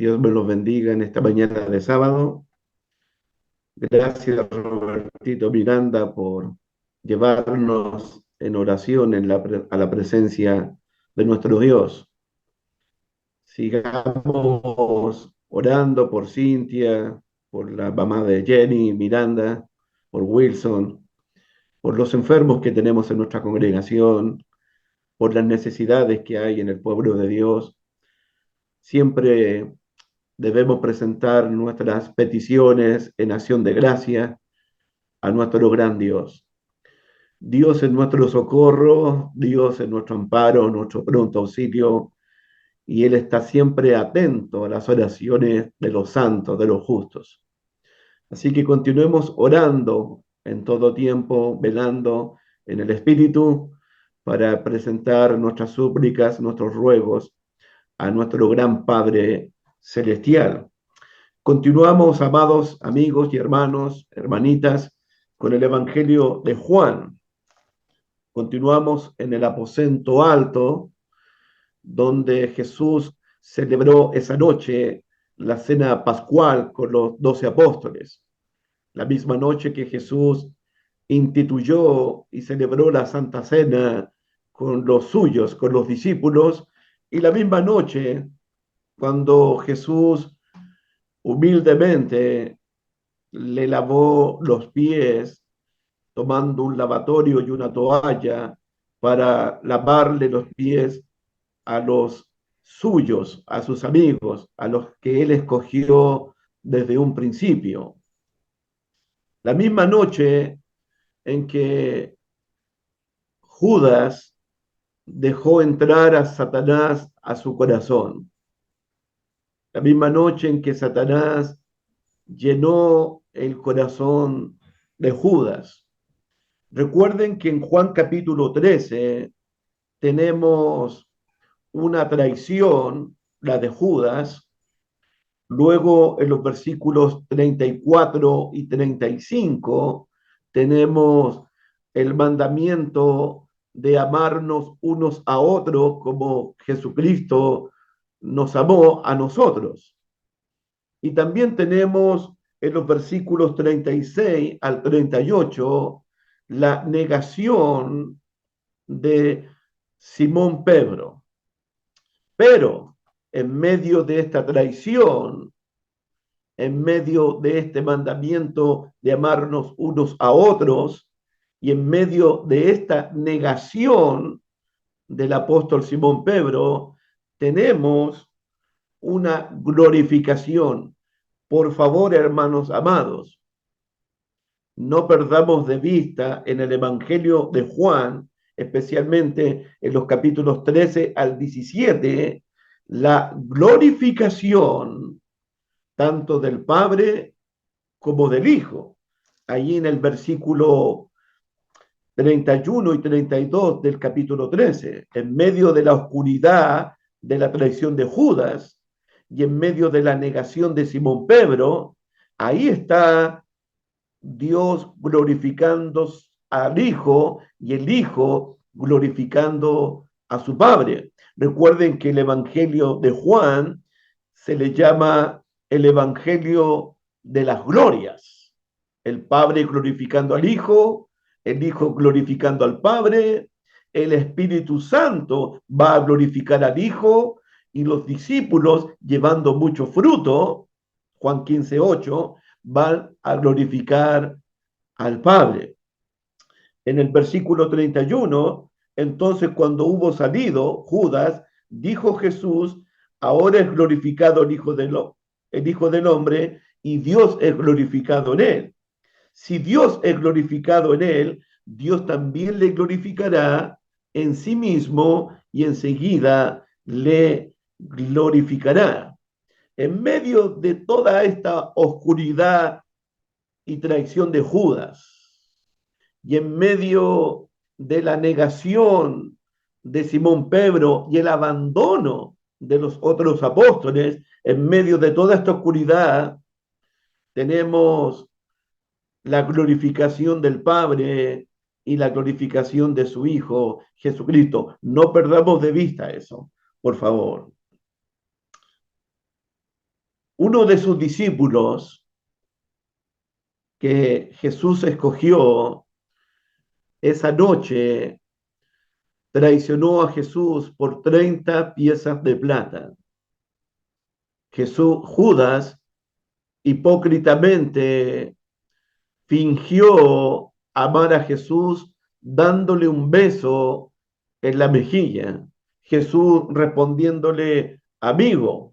Dios me los bendiga en esta mañana de sábado. Gracias, Robertito Miranda, por llevarnos en oración a la presencia de nuestro Dios. Sigamos orando por Cintia, por la mamá de Jenny Miranda, por Wilson, por los enfermos que tenemos en nuestra congregación, por las necesidades que hay en el pueblo de Dios. Siempre debemos presentar nuestras peticiones en acción de gracia a nuestro gran Dios. Dios es nuestro socorro, Dios es nuestro amparo, nuestro pronto auxilio, y Él está siempre atento a las oraciones de los santos, de los justos. Así que continuemos orando en todo tiempo, velando en el Espíritu para presentar nuestras súplicas, nuestros ruegos a nuestro gran Padre Celestial. Continuamos, amados amigos y hermanos, hermanitas, con el Evangelio de Juan. Continuamos en el aposento alto, donde Jesús celebró esa noche la cena pascual con los 12 apóstoles. La misma noche que Jesús instituyó y celebró la Santa Cena con los suyos, con los discípulos, y la misma noche cuando Jesús humildemente le lavó los pies tomando un lavatorio y una toalla para lavarle los pies a los suyos, a sus amigos, a los que él escogió desde un principio. La misma noche en que Judas dejó entrar a Satanás a su corazón, la misma noche en que Satanás llenó el corazón de Judas. Recuerden que en Juan capítulo 13 tenemos una traición, la de Judas. Luego en los versículos 34 y 35 tenemos el mandamiento de amarnos unos a otros como Jesucristo nos amó a nosotros. Y también tenemos en los versículos 36 al 38 la negación de Simón Pedro. Pero en medio de esta traición, en medio de este mandamiento de amarnos unos a otros y en medio de esta negación del apóstol Simón Pedro, tenemos una glorificación. Por favor, hermanos amados, no perdamos de vista en el Evangelio de Juan, especialmente en los capítulos 13 al 17, la glorificación tanto del Padre como del Hijo. Allí en el versículo 31 y 32 del capítulo 13, en medio de la oscuridad de la traición de Judas y en medio de la negación de Simón Pedro, ahí está Dios glorificando al Hijo y el Hijo glorificando a su Padre. Recuerden que el Evangelio de Juan se le llama el Evangelio de las glorias. El Padre glorificando al Hijo, el Hijo glorificando al Padre, el Espíritu Santo va a glorificar al Hijo y los discípulos llevando mucho fruto, Juan 15:8, van a glorificar al Padre. En el versículo 31, entonces cuando hubo salido Judas, dijo Jesús, ahora es glorificado el Hijo del Hombre y Dios es glorificado en él. Si Dios es glorificado en él, Dios también le glorificará en sí mismo y enseguida le glorificará. En medio de toda esta oscuridad y traición de Judas, y en medio de la negación de Simón Pedro y el abandono de los otros apóstoles, en medio de toda esta oscuridad, tenemos la glorificación del Padre y la glorificación de su Hijo Jesucristo. No perdamos de vista eso, por favor. Uno de sus discípulos que Jesús escogió esa noche traicionó a Jesús por 30 piezas de plata. Judas hipócritamente fingió amar a Jesús dándole un beso en la mejilla. Jesús respondiéndole, amigo,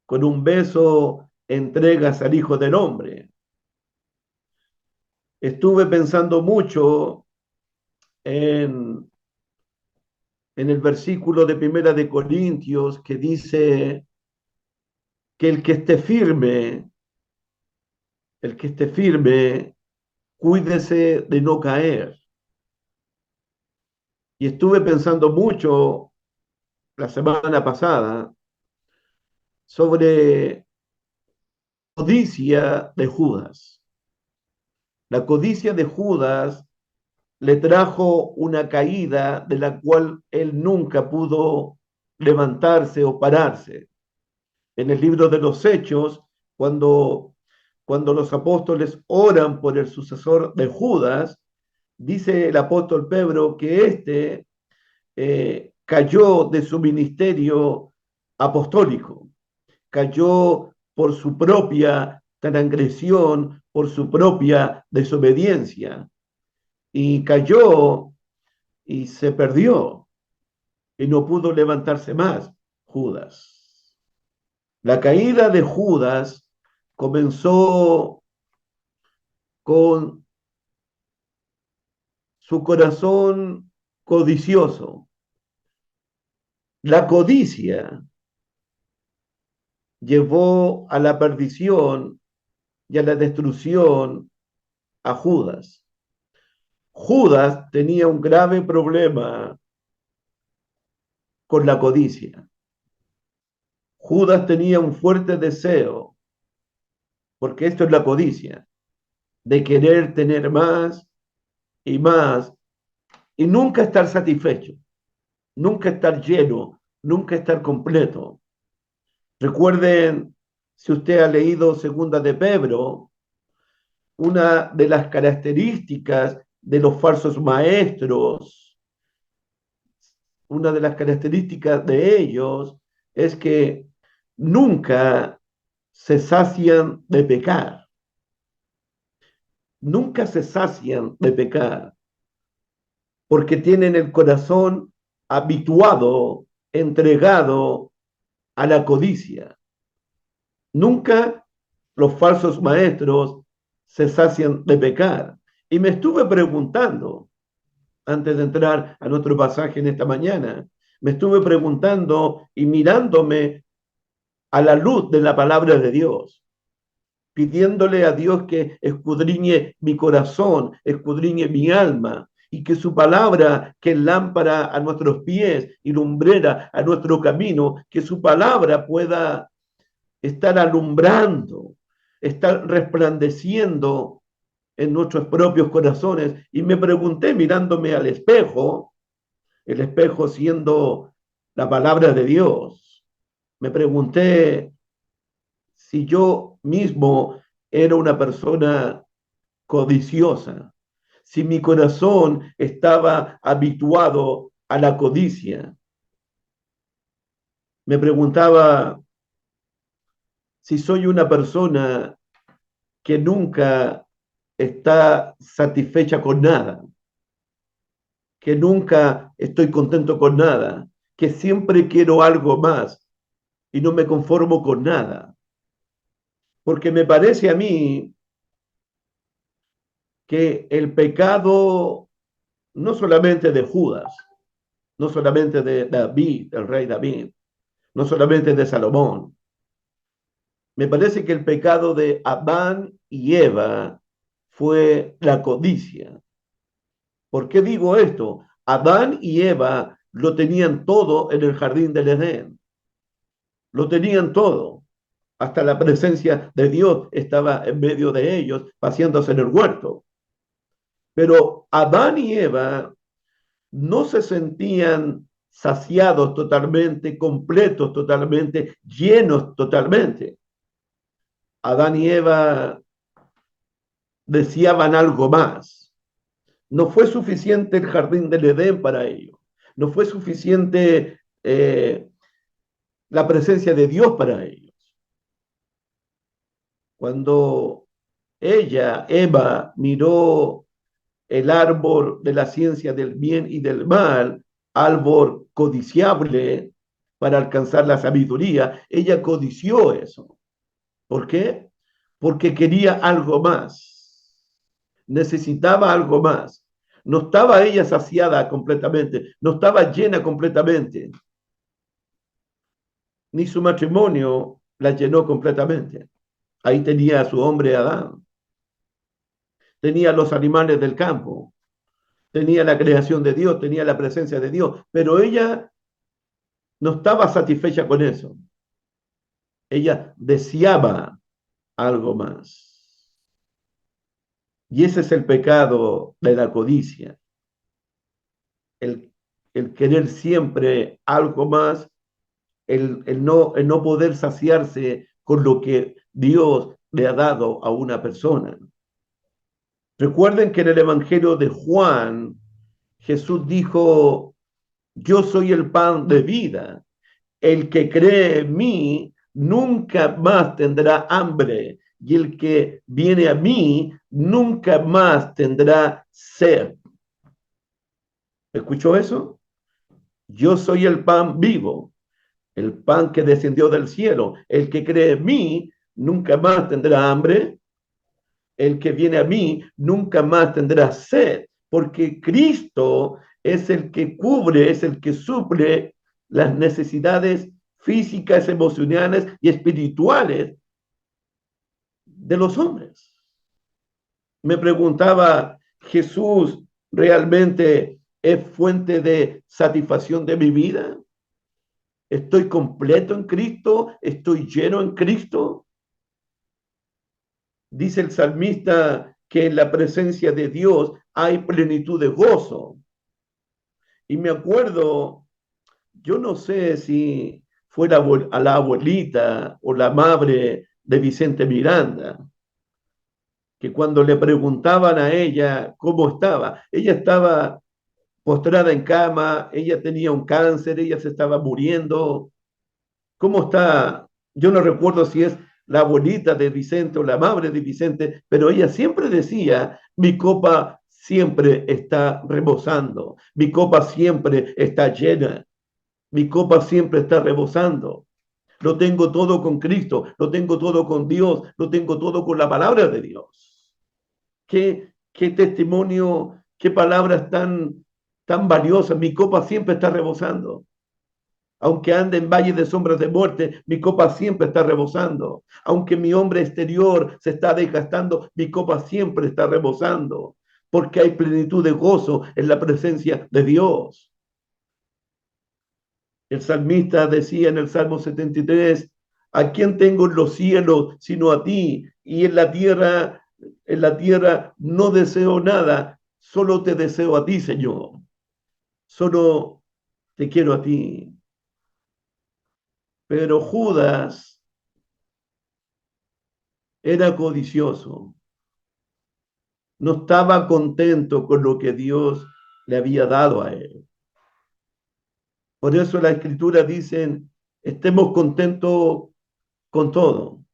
con un beso entregas al Hijo del Hombre. Estuve pensando mucho en, en el versículo de Primera de Corintios que dice que el que esté firme, cuídese de no caer. Y estuve pensando mucho la semana pasada sobre la codicia de Judas. La codicia de Judas le trajo una caída de la cual él nunca pudo levantarse o pararse. En el libro de los Hechos, cuando los apóstoles oran por el sucesor de Judas, dice el apóstol Pedro que éste cayó de su ministerio apostólico, cayó por su propia transgresión, por su propia desobediencia, y cayó y se perdió y no pudo levantarse más Judas. La caída de Judas comenzó con su corazón codicioso. La codicia llevó a la perdición y a la destrucción a Judas. Judas tenía un grave problema con la codicia. Judas tenía un fuerte deseo, porque esto es la codicia, de querer tener más y más y nunca estar satisfecho, nunca estar lleno, nunca estar completo. Recuerden, si usted ha leído Segunda de Pedro, una de las características de los falsos maestros, una de las características de ellos es que nunca se sacian de pecar, nunca se sacian de pecar, porque tienen el corazón habituado, entregado a la codicia. Nunca los falsos maestros se sacian de pecar. Y me estuve preguntando, antes de entrar a nuestro pasaje en esta mañana, me estuve preguntando y mirándome a la luz de la palabra de Dios, pidiéndole a Dios que escudriñe mi corazón, escudriñe mi alma, y que su palabra, que es lámpara a nuestros pies y lumbrera a nuestro camino, que su palabra pueda estar alumbrando, estar resplandeciendo en nuestros propios corazones. Y me pregunté mirándome al espejo, el espejo siendo la palabra de Dios, me pregunté si yo mismo era una persona codiciosa, si mi corazón estaba habituado a la codicia. Me preguntaba si soy una persona que nunca está satisfecha con nada, que nunca estoy contento con nada, que siempre quiero algo más y no me conformo con nada. Porque me parece a mí que el pecado no solamente de Judas, no solamente de David, el rey David, no solamente de Salomón, me parece que el pecado de Adán y Eva fue la codicia. ¿Por qué digo esto? Adán y Eva lo tenían todo en el jardín del Edén. Lo tenían todo. Hasta la presencia de Dios estaba en medio de ellos, paseándose en el huerto. Pero Adán y Eva no se sentían saciados totalmente, completos totalmente, llenos totalmente. Adán y Eva deseaban algo más. No fue suficiente el jardín del Edén para ellos. No fue suficiente la presencia de Dios para ellos. Cuando Eva, miró el árbol de la ciencia del bien y del mal, árbol codiciable para alcanzar la sabiduría, ella codició eso. ¿Por qué? Porque quería algo más, necesitaba algo más. No estaba ella saciada completamente, no estaba llena completamente, ni su matrimonio la llenó completamente. Ahí tenía a su hombre Adán, tenía los animales del campo, tenía la creación de Dios, tenía la presencia de Dios, pero ella no estaba satisfecha con eso. Ella deseaba algo más. Y ese es el pecado de la codicia, el, el querer siempre algo más, el no poder saciarse con lo que Dios le ha dado a una persona. Recuerden que en el Evangelio de Juan, Jesús dijo, yo soy el pan de vida. El que cree en mí nunca más tendrá hambre y el que viene a mí nunca más tendrá sed. ¿Escuchó eso? Yo soy el pan vivo, el pan que descendió del cielo. El que cree en mí nunca más tendrá hambre. El que viene a mí nunca más tendrá sed, porque Cristo es el que cubre, es el que suple las necesidades físicas, emocionales y espirituales de los hombres. Me preguntaba, ¿Jesús realmente es fuente de satisfacción de mi vida? ¿Estoy completo en Cristo? ¿Estoy lleno en Cristo? Dice el salmista que en la presencia de Dios hay plenitud de gozo. Y me acuerdo, yo no sé si fue a la abuelita o la madre de Vicente Miranda, que cuando le preguntaban a ella cómo estaba, ella estaba postrada en cama, ella tenía un cáncer, ella se estaba muriendo. ¿Cómo está? Yo no recuerdo si es la abuelita de Vicente o la madre de Vicente, pero ella siempre decía, mi copa siempre está rebosando, mi copa siempre está llena, mi copa siempre está rebosando. Lo tengo todo con Cristo, lo tengo todo con Dios, lo tengo todo con la palabra de Dios. Qué testimonio, qué palabras tan valiosas. Mi copa siempre está rebosando. Aunque ande en valles de sombras de muerte, mi copa siempre está rebosando. Aunque mi hombre exterior se está desgastando, mi copa siempre está rebosando. Porque hay plenitud de gozo en la presencia de Dios. El salmista decía en el Salmo 73, ¿a quién tengo en los cielos sino a ti? Y en la tierra no deseo nada, solo te deseo a ti, Señor. Solo te quiero a ti. Pero Judas era codicioso, no estaba contento con lo que Dios le había dado a él. Por eso la escritura dice, estemos contentos con todo,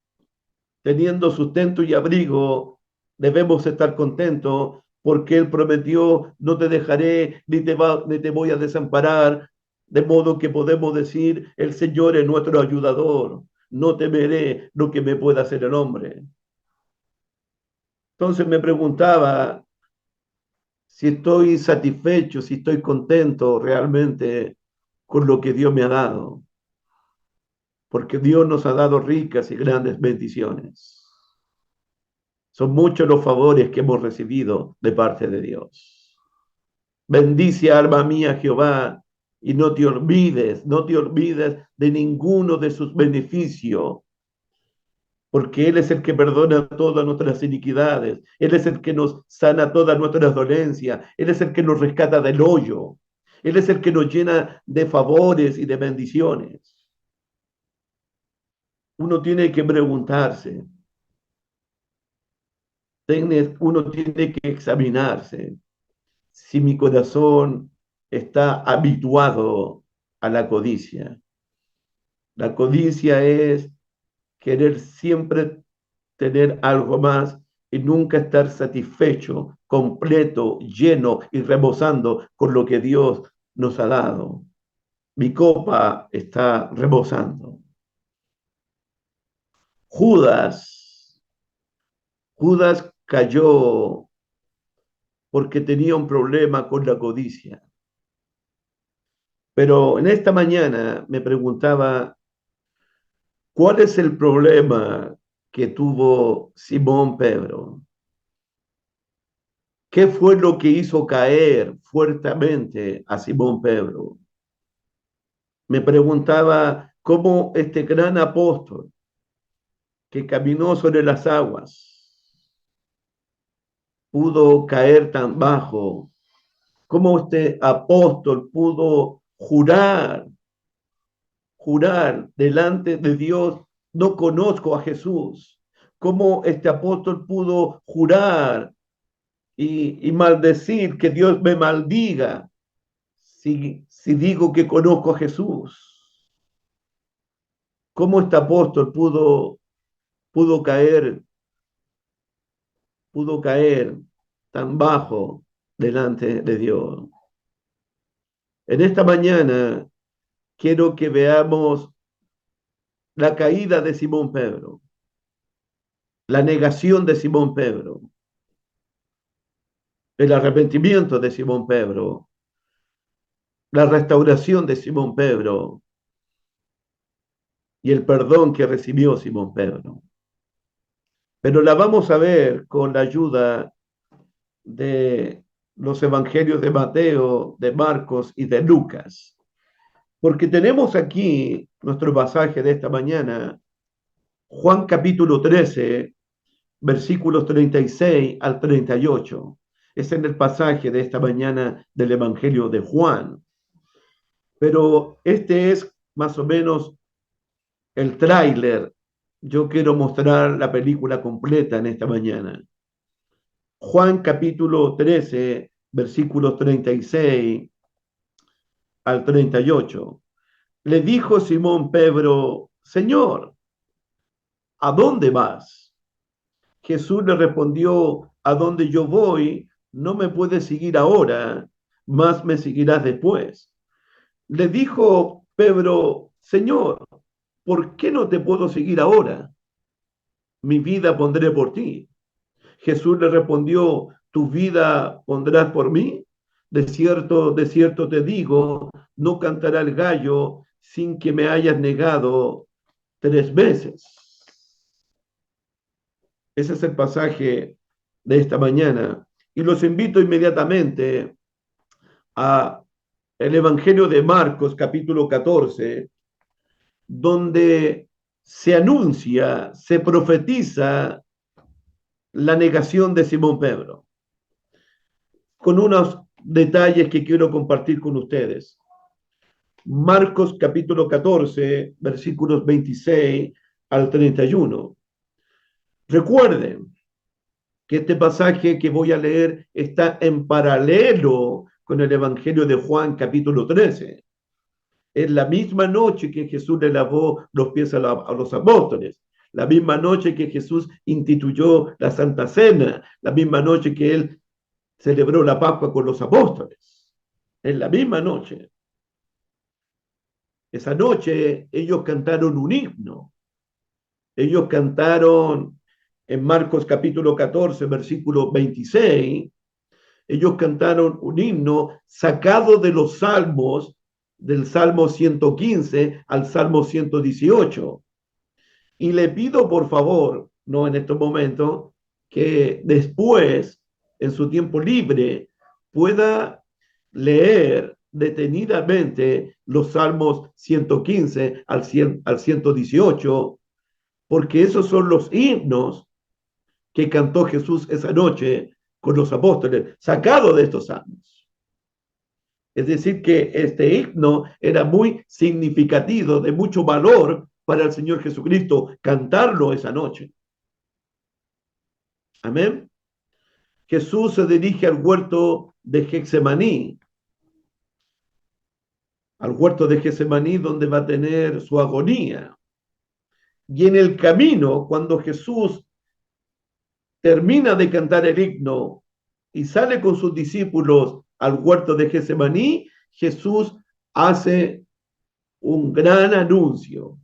teniendo sustento y abrigo, debemos estar contentos porque Él prometió, no te dejaré ni te voy a desamparar, de modo que podemos decir, el Señor es nuestro ayudador, no temeré lo que me pueda hacer el hombre. Entonces me preguntaba si estoy satisfecho, si estoy contento realmente con lo que Dios me ha dado, porque Dios nos ha dado ricas y grandes bendiciones. Son muchos los favores que hemos recibido de parte de Dios. Bendice, alma mía, Jehová, y no te olvides de ninguno de sus beneficios, porque Él es el que perdona todas nuestras iniquidades, Él es el que nos sana todas nuestras dolencias, Él es el que nos rescata del hoyo, Él es el que nos llena de favores y de bendiciones. Uno tiene que preguntarse, Uno tiene que examinarse si mi corazón está habituado a la codicia. La codicia es querer siempre tener algo más y nunca estar satisfecho, completo, lleno y rebosando con lo que Dios nos ha dado. Mi copa está rebosando. Judas, Judas cayó porque tenía un problema con la codicia. Pero en esta mañana me preguntaba, ¿cuál es el problema que tuvo Simón Pedro? ¿Qué fue lo que hizo caer fuertemente a Simón Pedro? Me preguntaba cómo este gran apóstol que caminó sobre las aguas pudo caer tan bajo, cómo este apóstol pudo jurar delante de Dios, no conozco a Jesús, cómo este apóstol pudo jurar y maldecir, que Dios me maldiga si digo que conozco a Jesús. ¿Cómo este apóstol pudo caer, pudo caer tan bajo delante de Dios? En esta mañana quiero que veamos la caída de Simón Pedro, la negación de Simón Pedro, el arrepentimiento de Simón Pedro, la restauración de Simón Pedro y el perdón que recibió Simón Pedro. Pero la vamos a ver con la ayuda de los evangelios de Mateo, de Marcos y de Lucas. Porque tenemos aquí nuestro pasaje de esta mañana, Juan capítulo 13, versículos 36 al 38. Es en el pasaje de esta mañana del Evangelio de Juan. Pero este es más o menos el tráiler. Yo quiero mostrar la película completa en esta mañana. Juan capítulo 13, versículos 36 al 38. Le dijo Simón Pedro, Señor, ¿a dónde vas? Jesús le respondió, a donde yo voy, no me puedes seguir ahora, más me seguirás después. Le dijo Pedro, Señor, ¿por qué no te puedo seguir ahora? Mi vida pondré por ti. Jesús le respondió, ¿tu vida pondrás por mí? De cierto te digo, no cantará el gallo sin que me hayas negado 3 veces. Ese es el pasaje de esta mañana. Y los invito inmediatamente a el Evangelio de Marcos, capítulo 14, donde se anuncia, se profetiza la negación de Simón Pedro, con unos detalles que quiero compartir con ustedes. Marcos capítulo 14, versículos 26 al 31. Recuerden que este pasaje que voy a leer está en paralelo con el Evangelio de Juan capítulo 13. Es la misma noche que Jesús le lavó los pies a los apóstoles, la misma noche que Jesús instituyó la Santa Cena, la misma noche que él celebró la Pascua con los apóstoles. En la misma noche. Esa noche ellos cantaron un himno. Ellos cantaron en Marcos capítulo 14, versículo 26, ellos cantaron un himno sacado de los salmos, del Salmo 115 al Salmo 118. Y le pido por favor, no en estos momentos, que después, en su tiempo libre, pueda leer detenidamente los Salmos 115 al 118, porque esos son los himnos que cantó Jesús esa noche con los apóstoles, sacado de estos salmos. Es decir, que este himno era muy significativo, de mucho valor para el Señor Jesucristo, cantarlo esa noche. Amén. Jesús se dirige al huerto de Getsemaní donde va a tener su agonía. Y en el camino, cuando Jesús termina de cantar el himno y sale con sus discípulos al huerto de Getsemaní, Jesús hace un gran anuncio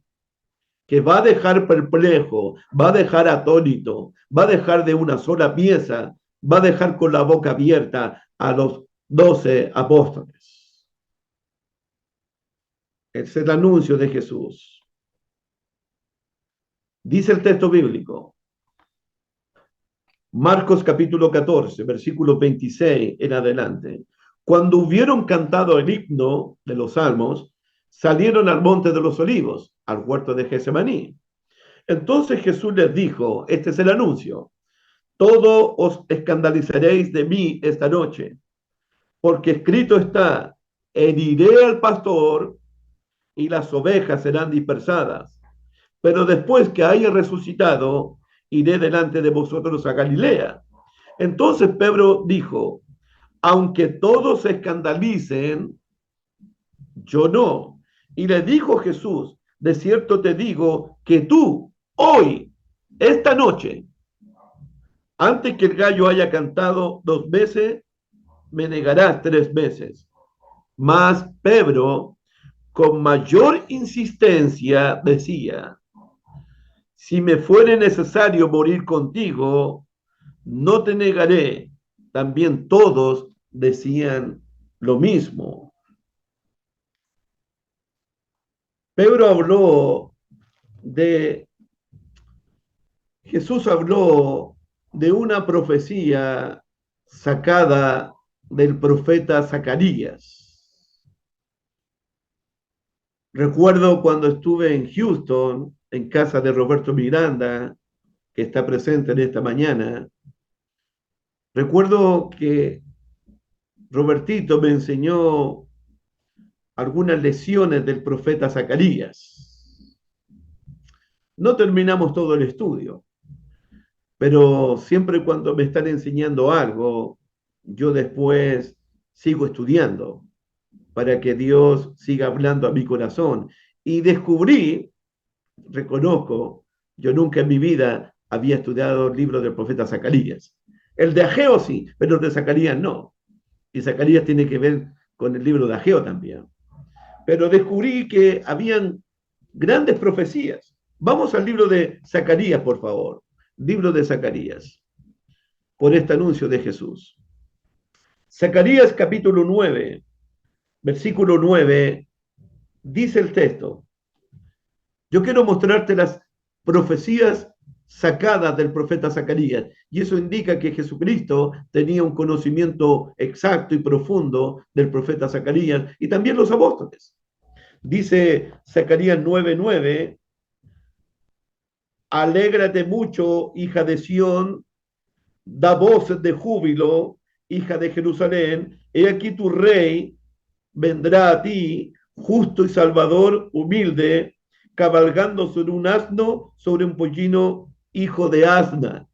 que va a dejar perplejo, va a dejar atónito, va a dejar de una sola pieza, va a dejar con la boca abierta a los 12 apóstoles. Es el anuncio de Jesús. Dice el texto bíblico, Marcos capítulo 14, versículo 26 en adelante. Cuando hubieron cantado el himno de los salmos, salieron al monte de los olivos, al huerto de Getsemaní. Entonces Jesús les dijo, este es el anuncio, todos os escandalizaréis de mí esta noche, porque escrito está, heriré al pastor y las ovejas serán dispersadas. Pero después que haya resucitado, iré delante de vosotros a Galilea. Entonces Pedro dijo, aunque todos se escandalicen, yo no. Y le dijo Jesús, de cierto te digo que tú, hoy, esta noche, antes que el gallo haya cantado 2 veces, me negarás 3 veces. Mas Pedro, con mayor insistencia, decía, si me fuere necesario morir contigo, no te negaré. También todos decían lo mismo. Pedro habló de, Jesús habló de una profecía sacada del profeta Zacarías. Recuerdo cuando estuve en Houston, en casa de Roberto Miranda, que está presente en esta mañana. Recuerdo que Robertito me enseñó algunas lecciones del profeta Zacarías. No terminamos todo el estudio, pero siempre cuando me están enseñando algo, yo después sigo estudiando para que Dios siga hablando a mi corazón. Y descubrí, reconozco, yo nunca en mi vida había estudiado el libro del profeta Zacarías. El de Ageo sí, pero el de Zacarías no. Y Zacarías tiene que ver con el libro de Ageo también. Pero descubrí que habían grandes profecías. Vamos al libro de Zacarías, por favor. Libro de Zacarías, por este anuncio de Jesús. Zacarías capítulo 9, versículo 9, dice el texto. Yo quiero mostrarte las profecías sacadas del profeta Zacarías, y eso indica que Jesucristo tenía un conocimiento exacto y profundo del profeta Zacarías y también los apóstoles. Dice Zacarías 9:9, alégrate mucho, hija de Sión, da voces de júbilo, hija de Jerusalén, he aquí tu rey vendrá a ti, justo y salvador, humilde, cabalgando sobre un asno, sobre un pollino, hijo de asna.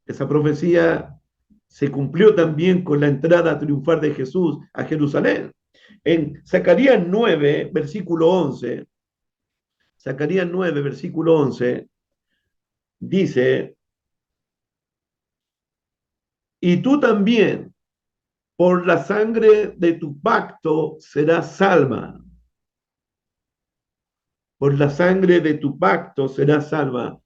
Esa profecía se cumplió también con la entrada triunfal de Jesús a Jerusalén. En Zacarías 9, versículo 11, Zacarías 9, versículo 11, dice, y tú también, por la sangre de tu pacto, serás salva. Por la sangre de tu pacto serás salva.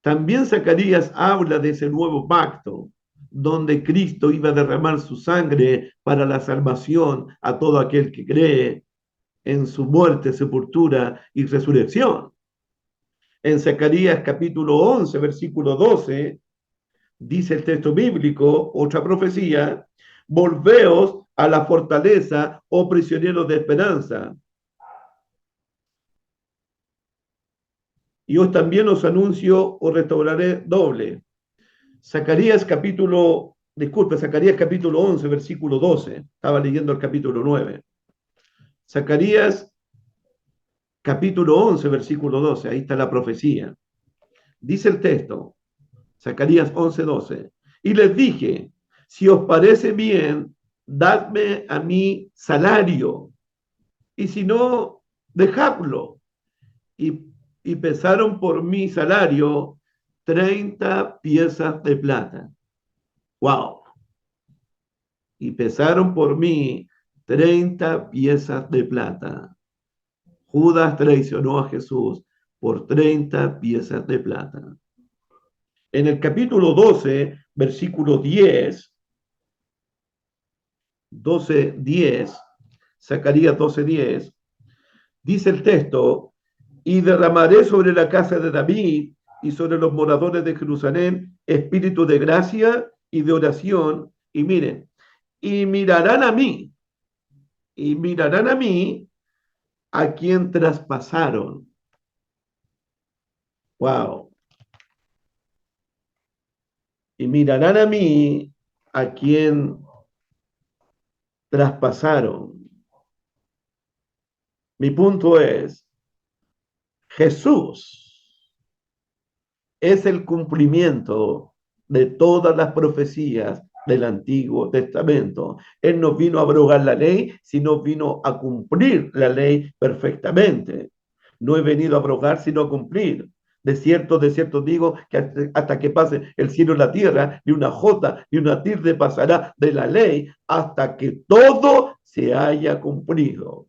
También Zacarías habla de ese nuevo pacto, donde Cristo iba a derramar su sangre para la salvación a todo aquel que cree en su muerte, sepultura y resurrección. En Zacarías capítulo 11, versículo 12, dice el texto bíblico, otra profecía, volveos a la fortaleza, oh prisioneros de esperanza. Y os también os anuncio, os restauraré doble. Zacarías capítulo 11, versículo 12. Estaba leyendo el capítulo 9. Zacarías capítulo 11, versículo 12. Ahí está la profecía. Dice el texto, Zacarías 11, 12. Y les dije, si os parece bien, dadme a mí salario, y si no, dejadlo. Y, y pesaron por mi salario 30 piezas de plata. ¡Wow! Y pesaron por mí 30 piezas de plata. Judas traicionó a Jesús por 30 piezas de plata. En el capítulo 12, versículo 10, Zacarías 12:10, dice el texto, y derramaré sobre la casa de David y sobre los moradores de Jerusalén espíritu de gracia y de oración, y miren, y mirarán a mí, y mirarán a mí a quien traspasaron. Wow. Y mirarán a mí a quien traspasaron. Mi punto es, Jesús es el cumplimiento de todas las profecías del Antiguo Testamento. Él no vino a abrogar la ley, sino vino a cumplir la ley perfectamente. No he venido a abrogar, sino a cumplir. De cierto digo que hasta que pase el cielo y la tierra, ni una jota ni una tilde pasará de la ley hasta que todo se haya cumplido.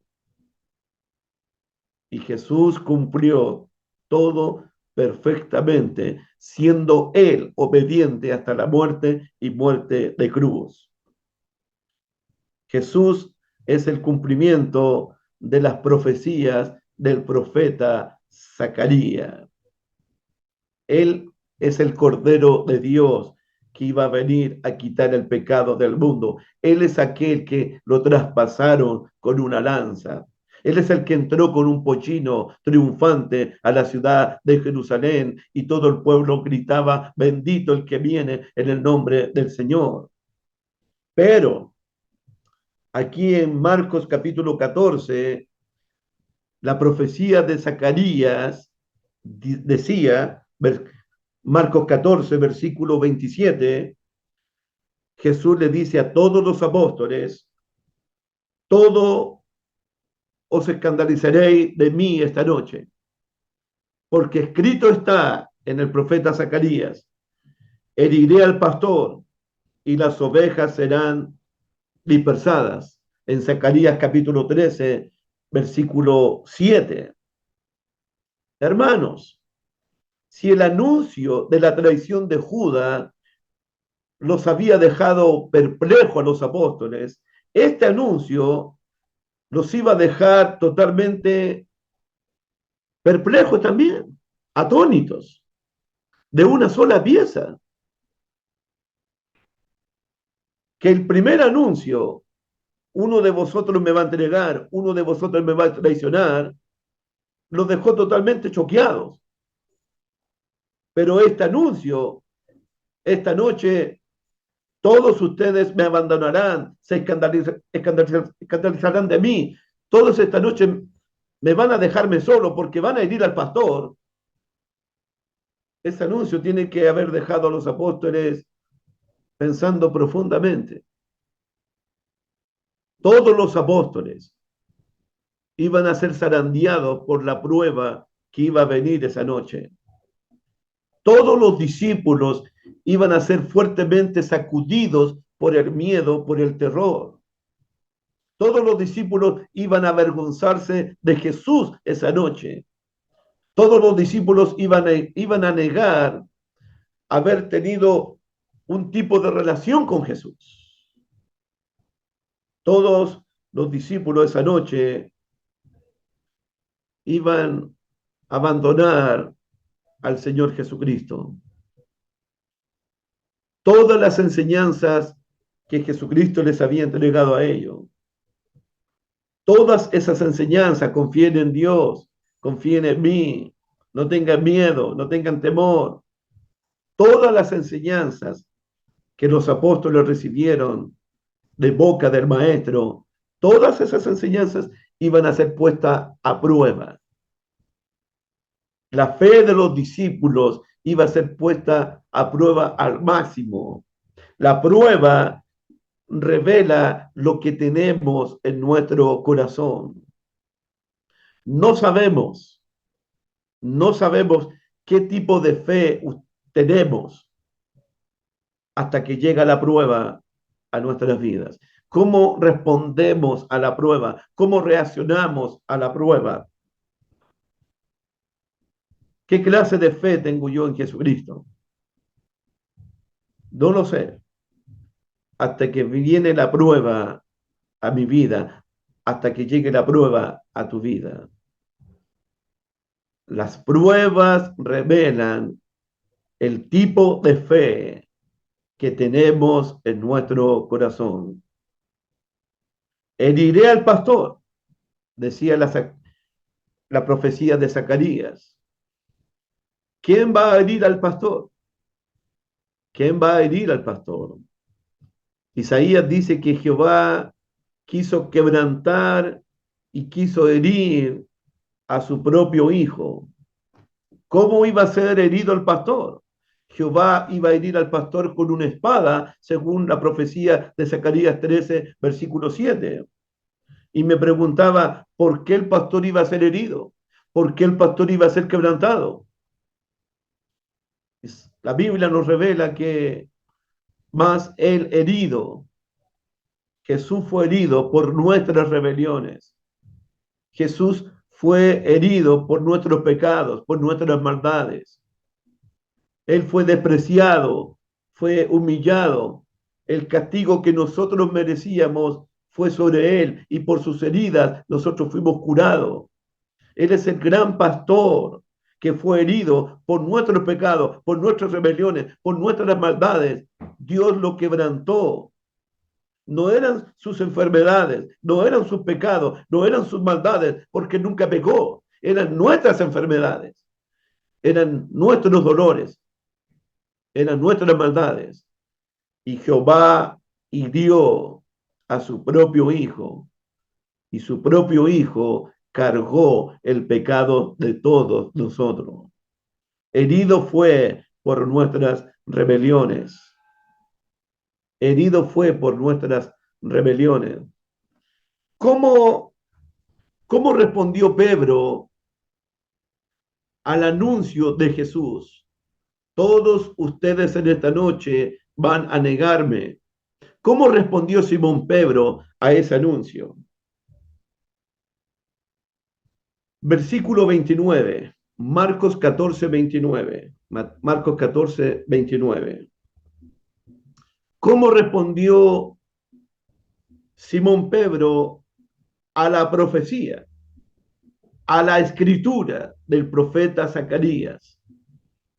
Y Jesús cumplió todo perfectamente, siendo él obediente hasta la muerte y muerte de cruz. Jesús es el cumplimiento de las profecías del profeta Zacarías. Él es el Cordero de Dios que iba a venir a quitar el pecado del mundo. Él es aquel que lo traspasaron con una lanza. Él es el que entró con un pollino triunfante a la ciudad de Jerusalén y todo el pueblo gritaba, bendito el que viene en el nombre del Señor. Pero aquí en Marcos capítulo 14, la profecía de Zacarías decía, Marcos 14, versículo 27, Jesús le dice a todos los apóstoles, todo os escandalizaréis de mí esta noche, porque escrito está en el profeta Zacarías, heriré al pastor y las ovejas serán dispersadas. En Zacarías capítulo 13, versículo 7. Hermanos, si el anuncio de la traición de Judas los había dejado perplejos a los apóstoles, este anuncio los iba a dejar totalmente perplejos también, atónitos, de una sola pieza. Que el primer anuncio, uno de vosotros me va a entregar, uno de vosotros me va a traicionar, los dejó totalmente choqueados. Pero este anuncio, esta noche, todos ustedes me abandonarán, se escandalizarán de mí. Todos esta noche me van a dejarme solo porque van a herir al pastor. Ese anuncio tiene que haber dejado a los apóstoles pensando profundamente. Todos los apóstoles iban a ser zarandeados por la prueba que iba a venir esa noche. Todos los discípulos iban a ser fuertemente sacudidos por el miedo, por el terror. Todos los discípulos iban a avergonzarse de Jesús esa noche. Todos los discípulos iban a negar haber tenido un tipo de relación con Jesús. Todos los discípulos esa noche iban a abandonar al Señor Jesucristo. Todas las enseñanzas que Jesucristo les había entregado a ellos. Todas esas enseñanzas, confíen en Dios, confíen en mí, no tengan miedo, no tengan temor. Todas las enseñanzas que los apóstoles recibieron de boca del Maestro, todas esas enseñanzas iban a ser puestas a prueba. La fe de los discípulos iba a ser puesta a prueba al máximo. La prueba revela lo que tenemos en nuestro corazón. No sabemos, no sabemos qué tipo de fe tenemos hasta que llega la prueba a nuestras vidas. ¿Cómo respondemos a la prueba? ¿Cómo reaccionamos a la prueba? ¿Qué clase de fe tengo yo en Jesucristo? No lo sé. Hasta que viene la prueba a mi vida, hasta que llegue la prueba a tu vida. Las pruebas revelan el tipo de fe que tenemos en nuestro corazón. Heriré al pastor, decía la profecía de Zacarías. ¿Quién va a herir al pastor? ¿Quién va a herir al pastor? Isaías dice que Jehová quiso quebrantar y quiso herir a su propio hijo. ¿Cómo iba a ser herido el pastor? Jehová iba a herir al pastor con una espada, según la profecía de Zacarías 13, versículo 7. Y me preguntaba, ¿por qué el pastor iba a ser herido? ¿Por qué el pastor iba a ser quebrantado? La Biblia nos revela que más el herido, Jesús fue herido por nuestras rebeliones. Jesús fue herido por nuestros pecados, por nuestras maldades. Él fue despreciado, fue humillado. El castigo que nosotros merecíamos fue sobre él y por sus heridas nosotros fuimos curados. Él es el gran pastor que fue herido por nuestros pecados, por nuestras rebeliones, por nuestras maldades. Dios lo quebrantó. No eran sus enfermedades, no eran sus pecados, no eran sus maldades, porque nunca pecó. Eran nuestras enfermedades, eran nuestros dolores, eran nuestras maldades. Y Jehová hirió a su propio hijo, y su propio hijo cargó el pecado de todos nosotros. Herido fue por nuestras rebeliones. Herido fue por nuestras rebeliones. ¿Cómo, cómo respondió Pedro al anuncio de Jesús? Todos ustedes en esta noche van a negarme. ¿Cómo respondió Simón Pedro a ese anuncio? Versículo 29, Marcos 14, 29. Marcos 14, 29. ¿Cómo respondió Simón Pedro a la profecía, a la escritura del profeta Zacarías?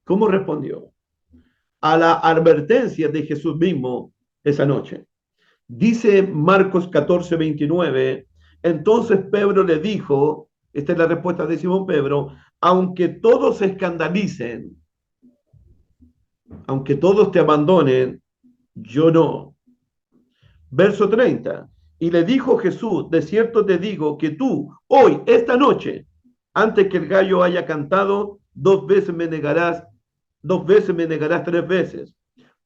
¿Cómo respondió? A la advertencia de Jesús mismo esa noche. Dice Marcos 14, 29. Entonces Pedro le dijo, esta es la respuesta de Simón Pedro, aunque todos se escandalicen, aunque todos te abandonen, yo no. Verso 30. Y le dijo Jesús, de cierto te digo que tú, hoy, esta noche, antes que el gallo haya cantado, dos veces me negarás tres veces.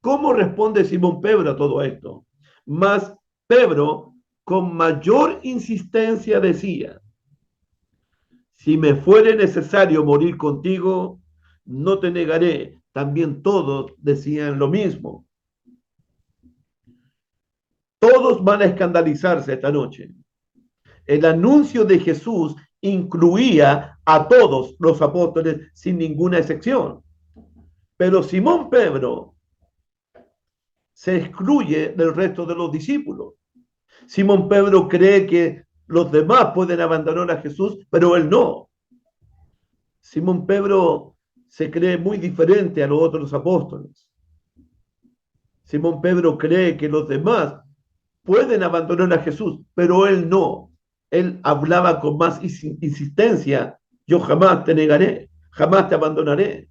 ¿Cómo responde Simón Pedro a todo esto? Mas Pedro, con mayor insistencia, decía, si me fuere necesario morir contigo, no te negaré. También todos decían lo mismo. Todos van a escandalizarse esta noche. El anuncio de Jesús incluía a todos los apóstoles sin ninguna excepción. Pero Simón Pedro se excluye del resto de los discípulos. Simón Pedro cree que los demás pueden abandonar a Jesús, pero él no. Simón Pedro se cree muy diferente a los otros apóstoles. Simón Pedro cree que los demás pueden abandonar a Jesús, pero él no. Él hablaba con más insistencia, yo jamás te negaré, jamás te abandonaré.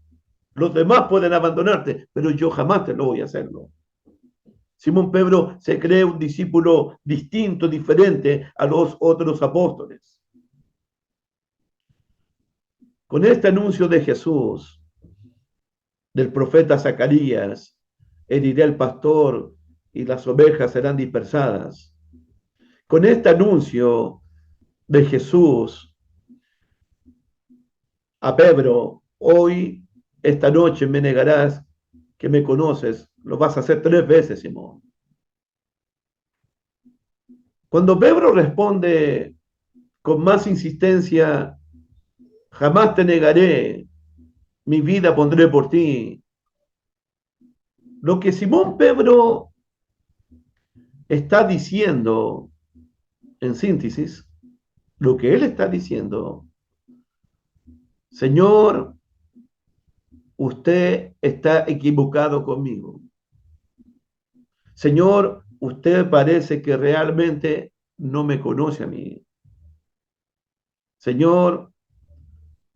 Los demás pueden abandonarte, pero yo jamás te lo voy a hacerlo. Simón Pedro se cree un discípulo distinto, diferente a los otros apóstoles. Con este anuncio de Jesús, del profeta Zacarías, heriré al pastor, y las ovejas serán dispersadas. Con este anuncio de Jesús a Pedro, hoy, esta noche me negarás que me conoces, lo vas a hacer 3 veces, Simón. Cuando Pedro responde con más insistencia, jamás te negaré, mi vida pondré por ti. Lo que Simón Pedro está diciendo, en síntesis, lo que él está diciendo, Señor, usted está equivocado conmigo. Señor, usted parece que realmente no me conoce a mí. Señor,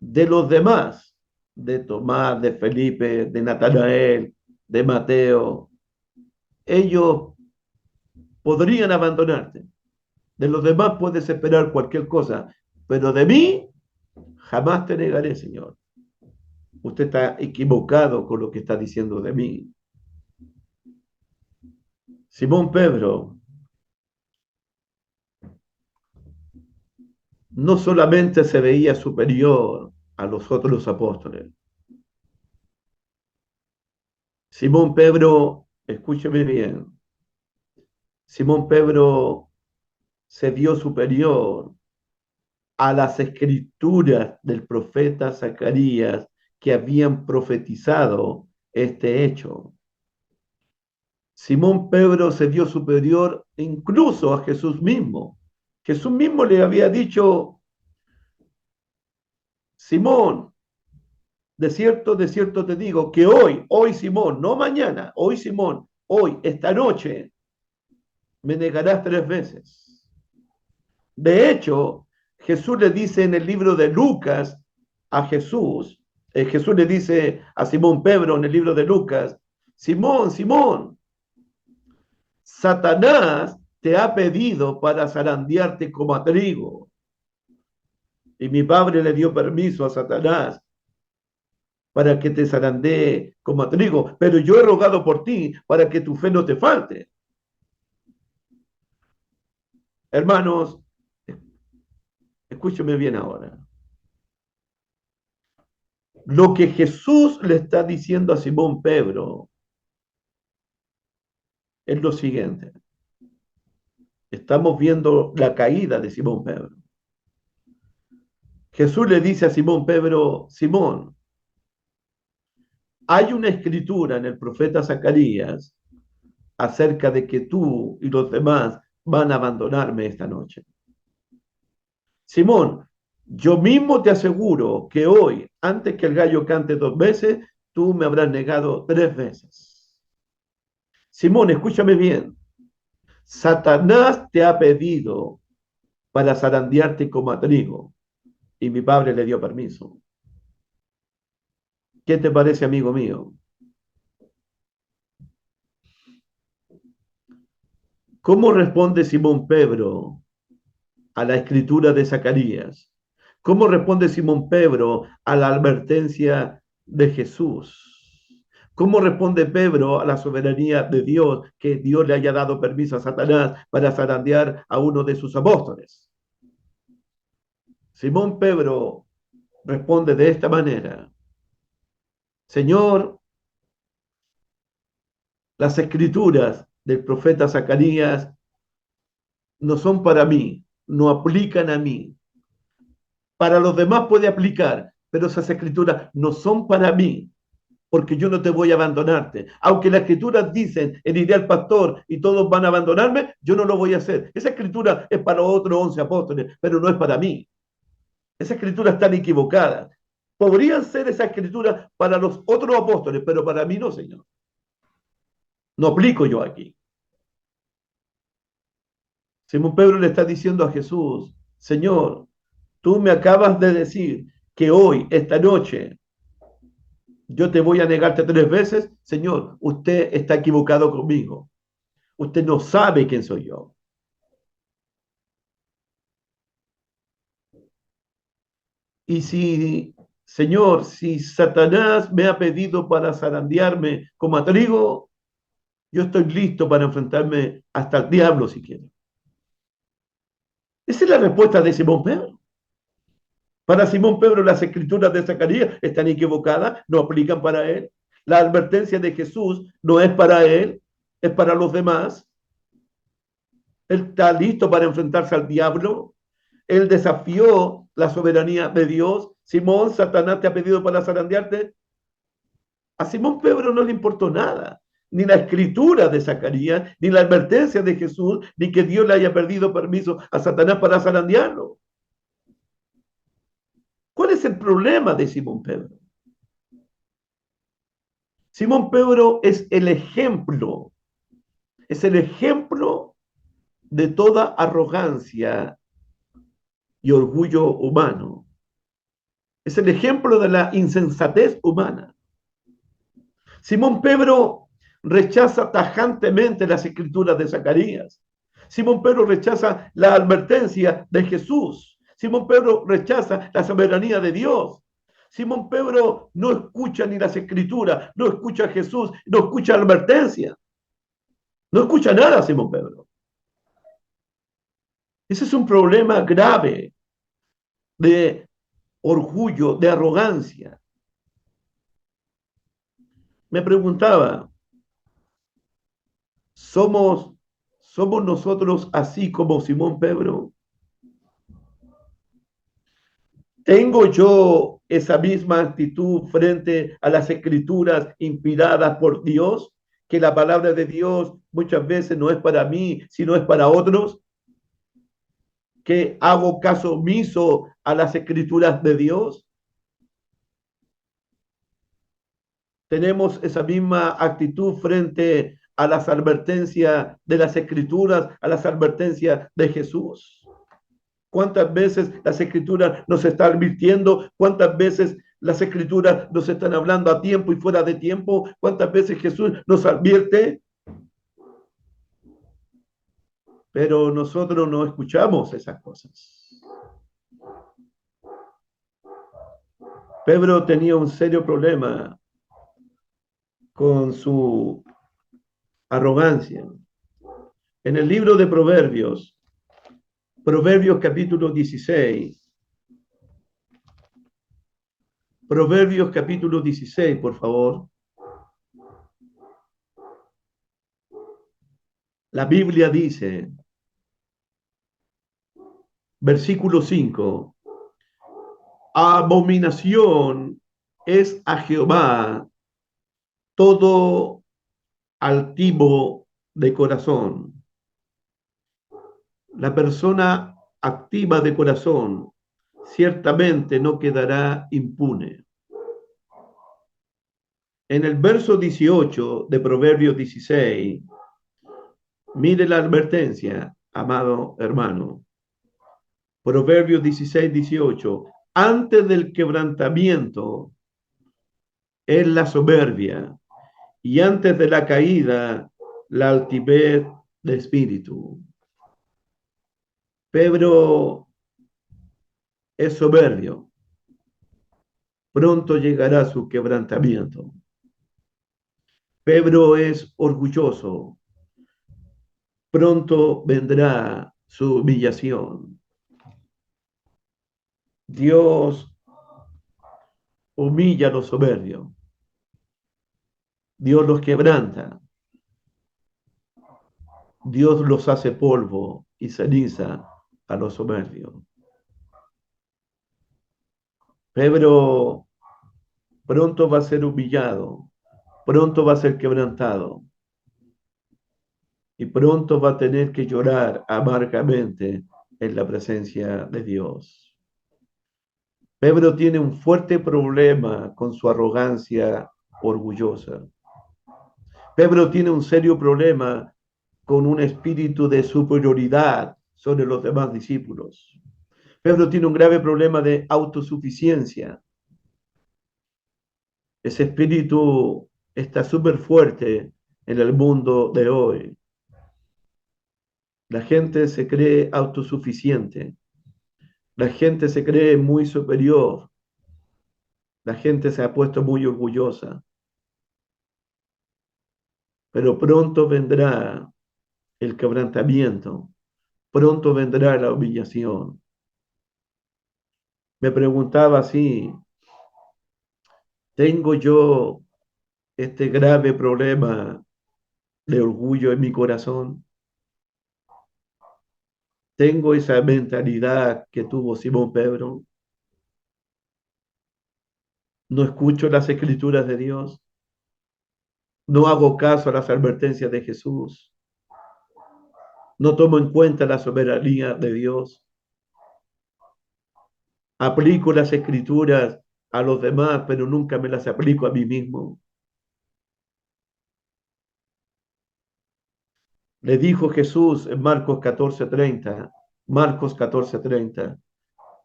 de los demás, de Tomás, de Felipe, de Natanael, de Mateo, ellos podrían abandonarte. De los demás puedes esperar cualquier cosa, pero de mí jamás te negaré, Señor. Usted está equivocado con lo que está diciendo de mí. Simón Pedro no solamente se veía superior a los otros apóstoles. Simón Pedro, escúcheme bien, Simón Pedro se vio superior a las escrituras del profeta Zacarías que habían profetizado este hecho. Simón Pedro se vio superior incluso a Jesús mismo. Jesús mismo le había dicho, Simón, de cierto te digo que hoy Simón, no mañana, hoy Simón, hoy, esta noche, me negarás 3 veces. De hecho, Jesús le dice en el libro de Lucas a Jesús le dice a Simón Pedro en el libro de Lucas, Simón, Simón, Satanás te ha pedido para zarandearte como a trigo. Y mi padre le dio permiso a Satanás para que te zarandee como a trigo, pero yo he rogado por ti para que tu fe no te falte. Hermanos, escúcheme bien ahora. Lo que Jesús le está diciendo a Simón Pedro es lo siguiente. Estamos viendo la caída de Simón Pedro. Jesús le dice a Simón Pedro, Simón, hay una escritura en el profeta Zacarías acerca de que tú y los demás van a abandonarme esta noche. Simón, yo mismo te aseguro que hoy, antes que el gallo cante 2 veces, tú me habrás negado 3 veces. Simón, escúchame bien. Satanás te ha pedido para zarandearte como a trigo y mi padre le dio permiso. ¿Qué te parece, amigo mío? ¿Cómo responde Simón Pedro a la escritura de Zacarías? ¿Cómo responde Simón Pedro a la advertencia de Jesús? ¿Cómo responde Pedro a la soberanía de Dios que Dios le haya dado permiso a Satanás para zarandear a uno de sus apóstoles? Simón Pedro responde de esta manera, Señor, las escrituras del profeta Zacarías no son para mí, no aplican a mí. Para los demás puede aplicar, pero esas escrituras no son para mí, porque yo no te voy a abandonarte. Aunque las escrituras dicen, heriré al pastor y todos van a abandonarme, yo no lo voy a hacer. Esa escritura es para otros 11 apóstoles, pero no es para mí. Esas escrituras están equivocadas. Podrían ser esas escrituras para los otros apóstoles, pero para mí no, Señor. No aplico yo aquí. Simón Pedro le está diciendo a Jesús, Señor, tú me acabas de decir que hoy, esta noche, yo te voy a negarte 3 veces. Señor, usted está equivocado conmigo. Usted no sabe quién soy yo. Y si, Señor, si Satanás me ha pedido para zarandearme como a trigo, Yo estoy listo para enfrentarme hasta el diablo si quiero. Esa es la respuesta de Simón Pedro. Para Simón Pedro las escrituras de Zacarías están equivocadas, no aplican para él. La advertencia de Jesús no es para él, es para los demás. Él está listo para enfrentarse al diablo. Él desafió la soberanía de Dios. Simón, Satanás te ha pedido para zarandearte. A Simón Pedro no le importó nada, ni la escritura de Zacarías, ni la advertencia de Jesús, ni que Dios le haya perdido permiso a Satanás para zarandearlo. ¿Cuál es el problema de Simón Pedro? Simón Pedro es el ejemplo de toda arrogancia y orgullo humano. Es el ejemplo de la insensatez humana. Simón Pedro rechaza tajantemente las escrituras de Zacarías. Simón Pedro rechaza la advertencia de Jesús. Simón Pedro rechaza la soberanía de Dios. Simón Pedro no escucha ni las escrituras, no escucha a Jesús, no escucha la advertencia. No escucha nada, Simón Pedro. Ese es un problema grave de orgullo, de arrogancia. Me preguntaba, ¿somos, somos nosotros así como Simón Pedro? ¿Tengo yo esa misma actitud frente a las escrituras inspiradas por Dios? Que la palabra de Dios muchas veces no es para mí, sino es para otros. Que hago caso omiso a las escrituras de Dios. Tenemos esa misma actitud frente a las advertencias de las escrituras, a las advertencias de Jesús. ¿Cuántas veces las escrituras nos están advirtiendo? ¿Cuántas veces las escrituras nos están hablando a tiempo y fuera de tiempo? ¿Cuántas veces Jesús nos advierte? Pero nosotros no escuchamos esas cosas. Pedro tenía un serio problema con su arrogancia. En el libro de Proverbios, Proverbios capítulo 16, Proverbios capítulo 16, por favor. La Biblia dice, versículo 5, abominación es a Jehová todo altivo de corazón. La persona activa de corazón ciertamente no quedará impune. En el verso 18 de Proverbios 16, mire la advertencia, amado hermano. Proverbios 16, 18. Antes del quebrantamiento es la soberbia, y antes de la caída, la altivez de espíritu. Pedro es soberbio, pronto llegará su quebrantamiento. Pedro es orgulloso, pronto vendrá su humillación. Dios humilla a los soberbios, Dios los quebranta, Dios los hace polvo y ceniza a los soberbios. Pedro pronto va a ser humillado, pronto va a ser quebrantado y pronto va a tener que llorar amargamente en la presencia de Dios. Pedro tiene un fuerte problema con su arrogancia orgullosa. Pedro tiene un serio problema con un espíritu de superioridad sobre los demás discípulos. Pedro tiene un grave problema de autosuficiencia. Ese espíritu está súper fuerte en el mundo de hoy. La gente se cree autosuficiente. La gente se cree muy superior. La gente se ha puesto muy orgullosa. pero pronto vendrá el quebrantamiento, pronto vendrá la humillación. Me preguntaba así, ¿tengo yo este grave problema de orgullo en mi corazón? ¿Tengo esa mentalidad que tuvo Simón Pedro? ¿No escucho las escrituras de Dios? ¿No hago caso a las advertencias de Jesús? ¿No tomo en cuenta la soberanía de Dios? Aplico las escrituras a los demás, pero nunca me las aplico a mí mismo. Le dijo Jesús en Marcos 14:30, Marcos 14:30,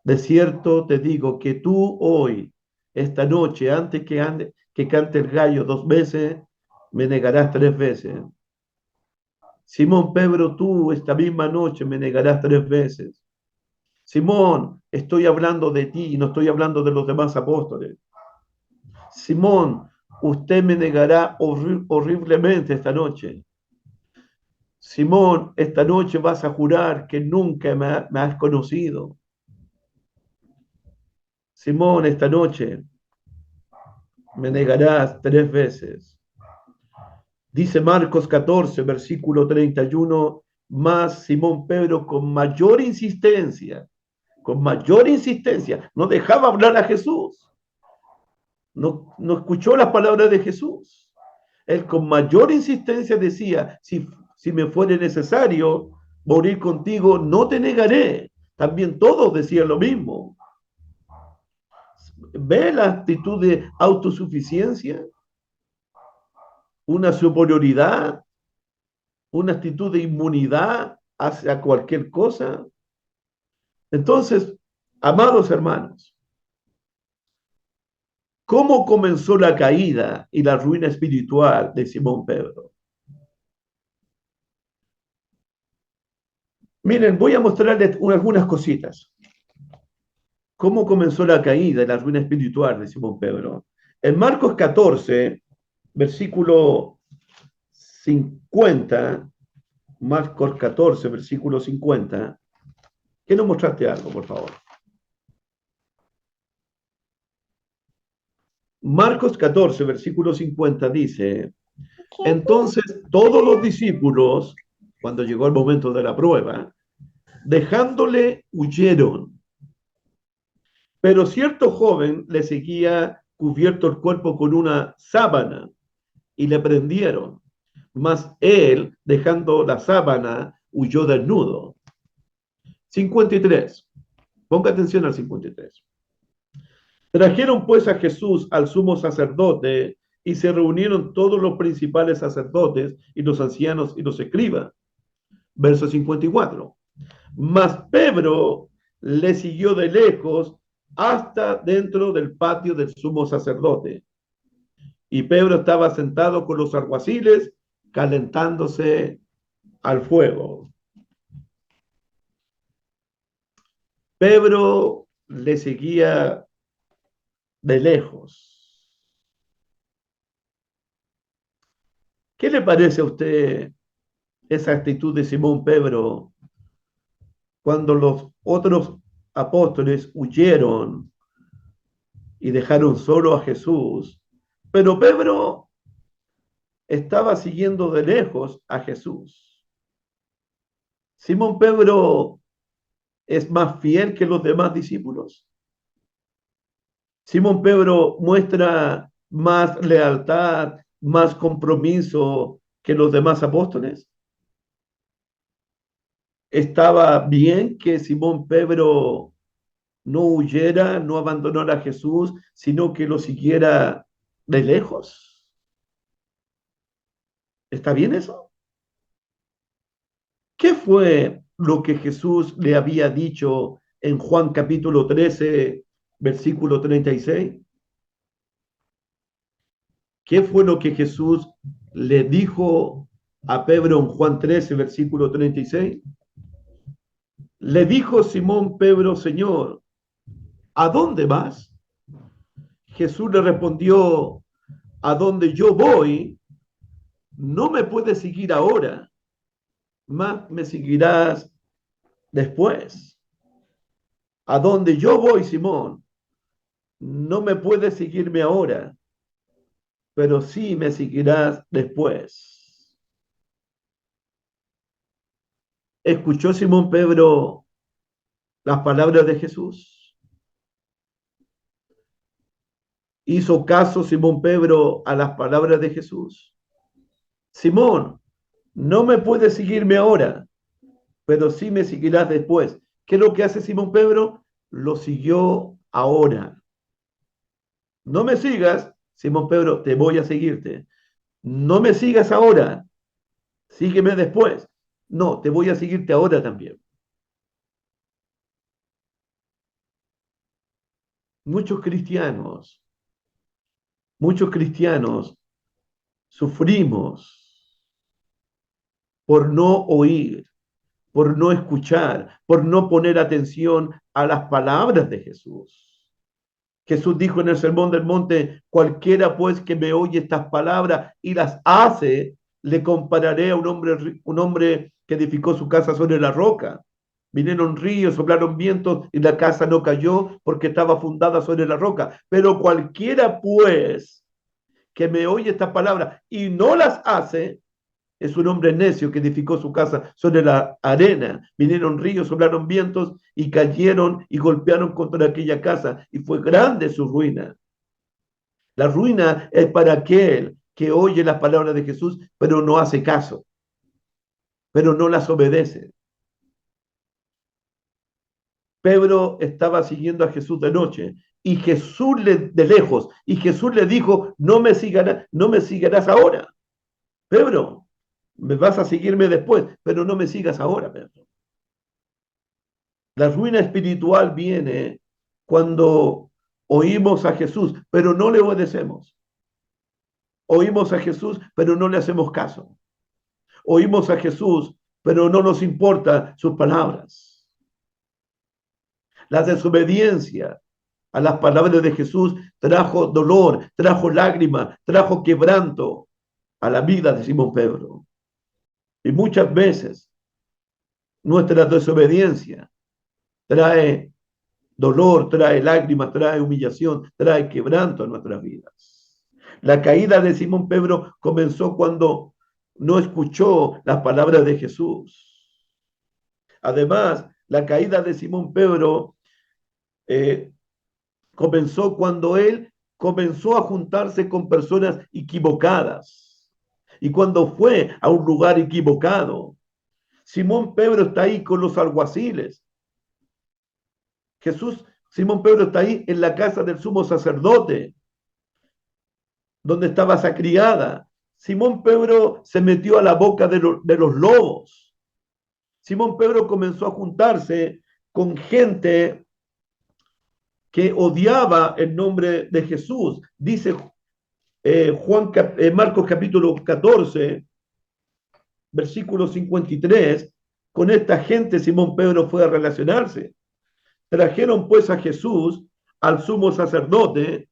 de cierto te digo que tú hoy, esta noche, antes que cante el gallo 2 veces, me negarás 3 veces. Simón Pedro, tú esta misma noche me negarás 3 veces. Simón, estoy hablando de ti, no estoy hablando de los demás apóstoles. Simón, usted me negará horriblemente esta noche. Simón, esta noche vas a jurar que nunca me has conocido. Simón, esta noche me negarás 3 veces. Dice Marcos 14, versículo 31, más Simón Pedro con mayor insistencia, no dejaba hablar a Jesús, no escuchó las palabras de Jesús. Él con mayor insistencia decía, si me fuere necesario morir contigo, no te negaré. También todos decían lo mismo. ¿Ve la actitud de autosuficiencia? Una superioridad, una actitud de inmunidad hacia cualquier cosa. Entonces, amados hermanos, ¿cómo comenzó la caída y la ruina espiritual de Simón Pedro? Miren, voy a mostrarles algunas cositas. ¿Cómo comenzó la caída y la ruina espiritual de Simón Pedro? En Marcos 14, versículo 50, Marcos 14, versículo 50, ¿qué nos mostraste algo, por favor? Marcos 14, versículo 50 dice, entonces todos los discípulos, cuando llegó el momento de la prueba, dejándole, huyeron. Pero cierto joven le seguía cubierto el cuerpo con una sábana y le prendieron. Mas él, dejando la sábana, huyó desnudo. 53. Ponga atención al 53. Trajeron pues a Jesús al sumo sacerdote y se reunieron todos los principales sacerdotes y los ancianos y los escribas. Verso 54. Mas Pedro le siguió de lejos hasta dentro del patio del sumo sacerdote. Y Pedro estaba sentado con los alguaciles calentándose al fuego. Pedro le seguía de lejos. ¿Qué le parece a usted esa actitud de Simón Pedro cuando los otros apóstoles huyeron y dejaron solo a Jesús? Pero Pedro estaba siguiendo de lejos a Jesús. Simón Pedro es más fiel que los demás discípulos. Simón Pedro muestra más lealtad, más compromiso que los demás apóstoles. Estaba bien que Simón Pedro no huyera, no abandonara a Jesús, sino que lo siguiera de lejos. ¿Está bien eso? ¿Qué fue lo que Jesús le había dicho en Juan capítulo 13, versículo 36? ¿Qué fue lo que Jesús le dijo a Pedro en Juan 13, versículo 36? Le dijo Simón Pedro, Señor, ¿a dónde vas? Jesús le respondió, a donde yo voy, no me puedes seguir ahora, más me seguirás después. A donde yo voy, Simón, no me puedes seguirme ahora, pero sí me seguirás después. ¿Escuchó Simón Pedro las palabras de Jesús? ¿Hizo caso Simón Pedro a las palabras de Jesús? Simón, no me puedes seguirme ahora, pero sí me seguirás después. ¿Qué es lo que hace Simón Pedro? Lo siguió ahora. No me sigas, Simón Pedro, te voy a seguirte. No me sigas ahora, sígueme después. No, te voy a seguirte ahora también. Muchos cristianos, muchos cristianos sufrimos por no oír, por no escuchar, por no poner atención a las palabras de Jesús. Jesús dijo en el Sermón del Monte, cualquiera pues que me oye estas palabras y las hace, le compararé a un hombre que edificó su casa sobre la roca. Vinieron ríos, soplaron vientos y la casa no cayó porque estaba fundada sobre la roca. Pero cualquiera pues que me oye estas palabras y no las hace, es un hombre necio que edificó su casa sobre la arena. Vinieron ríos, soplaron vientos y cayeron y golpearon contra aquella casa y fue grande su ruina. La ruina es para aquel que oye las palabras de Jesús, pero no hace caso, pero no las obedece. Pedro estaba siguiendo a Jesús de noche y Jesús de lejos, y Jesús le dijo, no me sigarás ahora. Pedro, me vas a seguirme después, pero no me sigas ahora, Pedro. La ruina espiritual viene cuando oímos a Jesús, pero no le obedecemos. Oímos a Jesús, pero no le hacemos caso. Oímos a Jesús, pero no nos importa sus palabras. La desobediencia a las palabras de Jesús trajo dolor, trajo lágrimas, trajo quebranto a la vida de Simón Pedro. Y muchas veces nuestra desobediencia trae dolor, trae lágrimas, trae humillación, trae quebranto a nuestras vidas. La caída de Simón Pedro comenzó cuando no escuchó las palabras de Jesús. Además, la caída de Simón Pedro eh, comenzó cuando él comenzó a juntarse con personas equivocadas y cuando fue a un lugar equivocado. Simón Pedro está ahí con los alguaciles. Simón Pedro está ahí en la casa del sumo sacerdote, donde estaba esa criada. Simón Pedro se metió a la boca de los lobos. Simón Pedro comenzó a juntarse con gente que odiaba el nombre de Jesús. Dice Marcos capítulo 14, versículo 53, con esta gente Simón Pedro fue a relacionarse. Trajeron pues a Jesús al sumo sacerdote,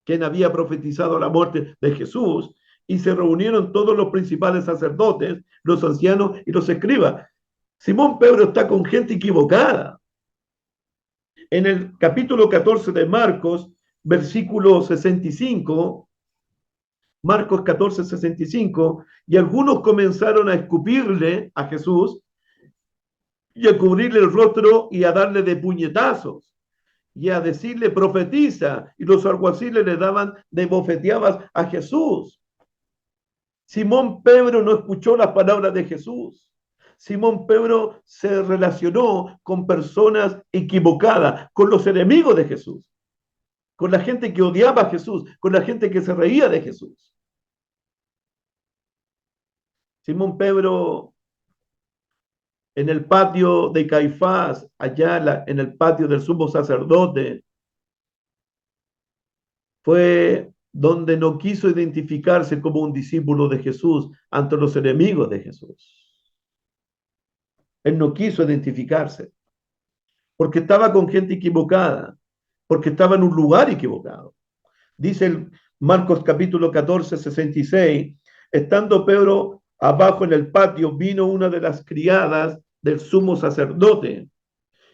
quien había profetizado la muerte de Jesús, y se reunieron todos los principales sacerdotes, los ancianos y los escribas. Simón Pedro está con gente equivocada. En el capítulo 14 de Marcos, versículo 65, Marcos 14, 65, y algunos comenzaron a escupirle a Jesús y a cubrirle el rostro y a darle de puñetazos y a decirle profetiza, y los alguaciles le daban de bofeteadas a Jesús. Simón Pedro no escuchó las palabras de Jesús. Simón Pedro se relacionó con personas equivocadas, con los enemigos de Jesús, con la gente que odiaba a Jesús, con la gente que se reía de Jesús. Simón Pedro en el patio de Caifás, allá en el patio del sumo sacerdote, fue donde no quiso identificarse como un discípulo de Jesús ante los enemigos de Jesús. Él no quiso identificarse porque estaba con gente equivocada, porque estaba en un lugar equivocado. Dice el Marcos capítulo 14, 66, Estando Pedro abajo en el patio, vino una de las criadas del sumo sacerdote,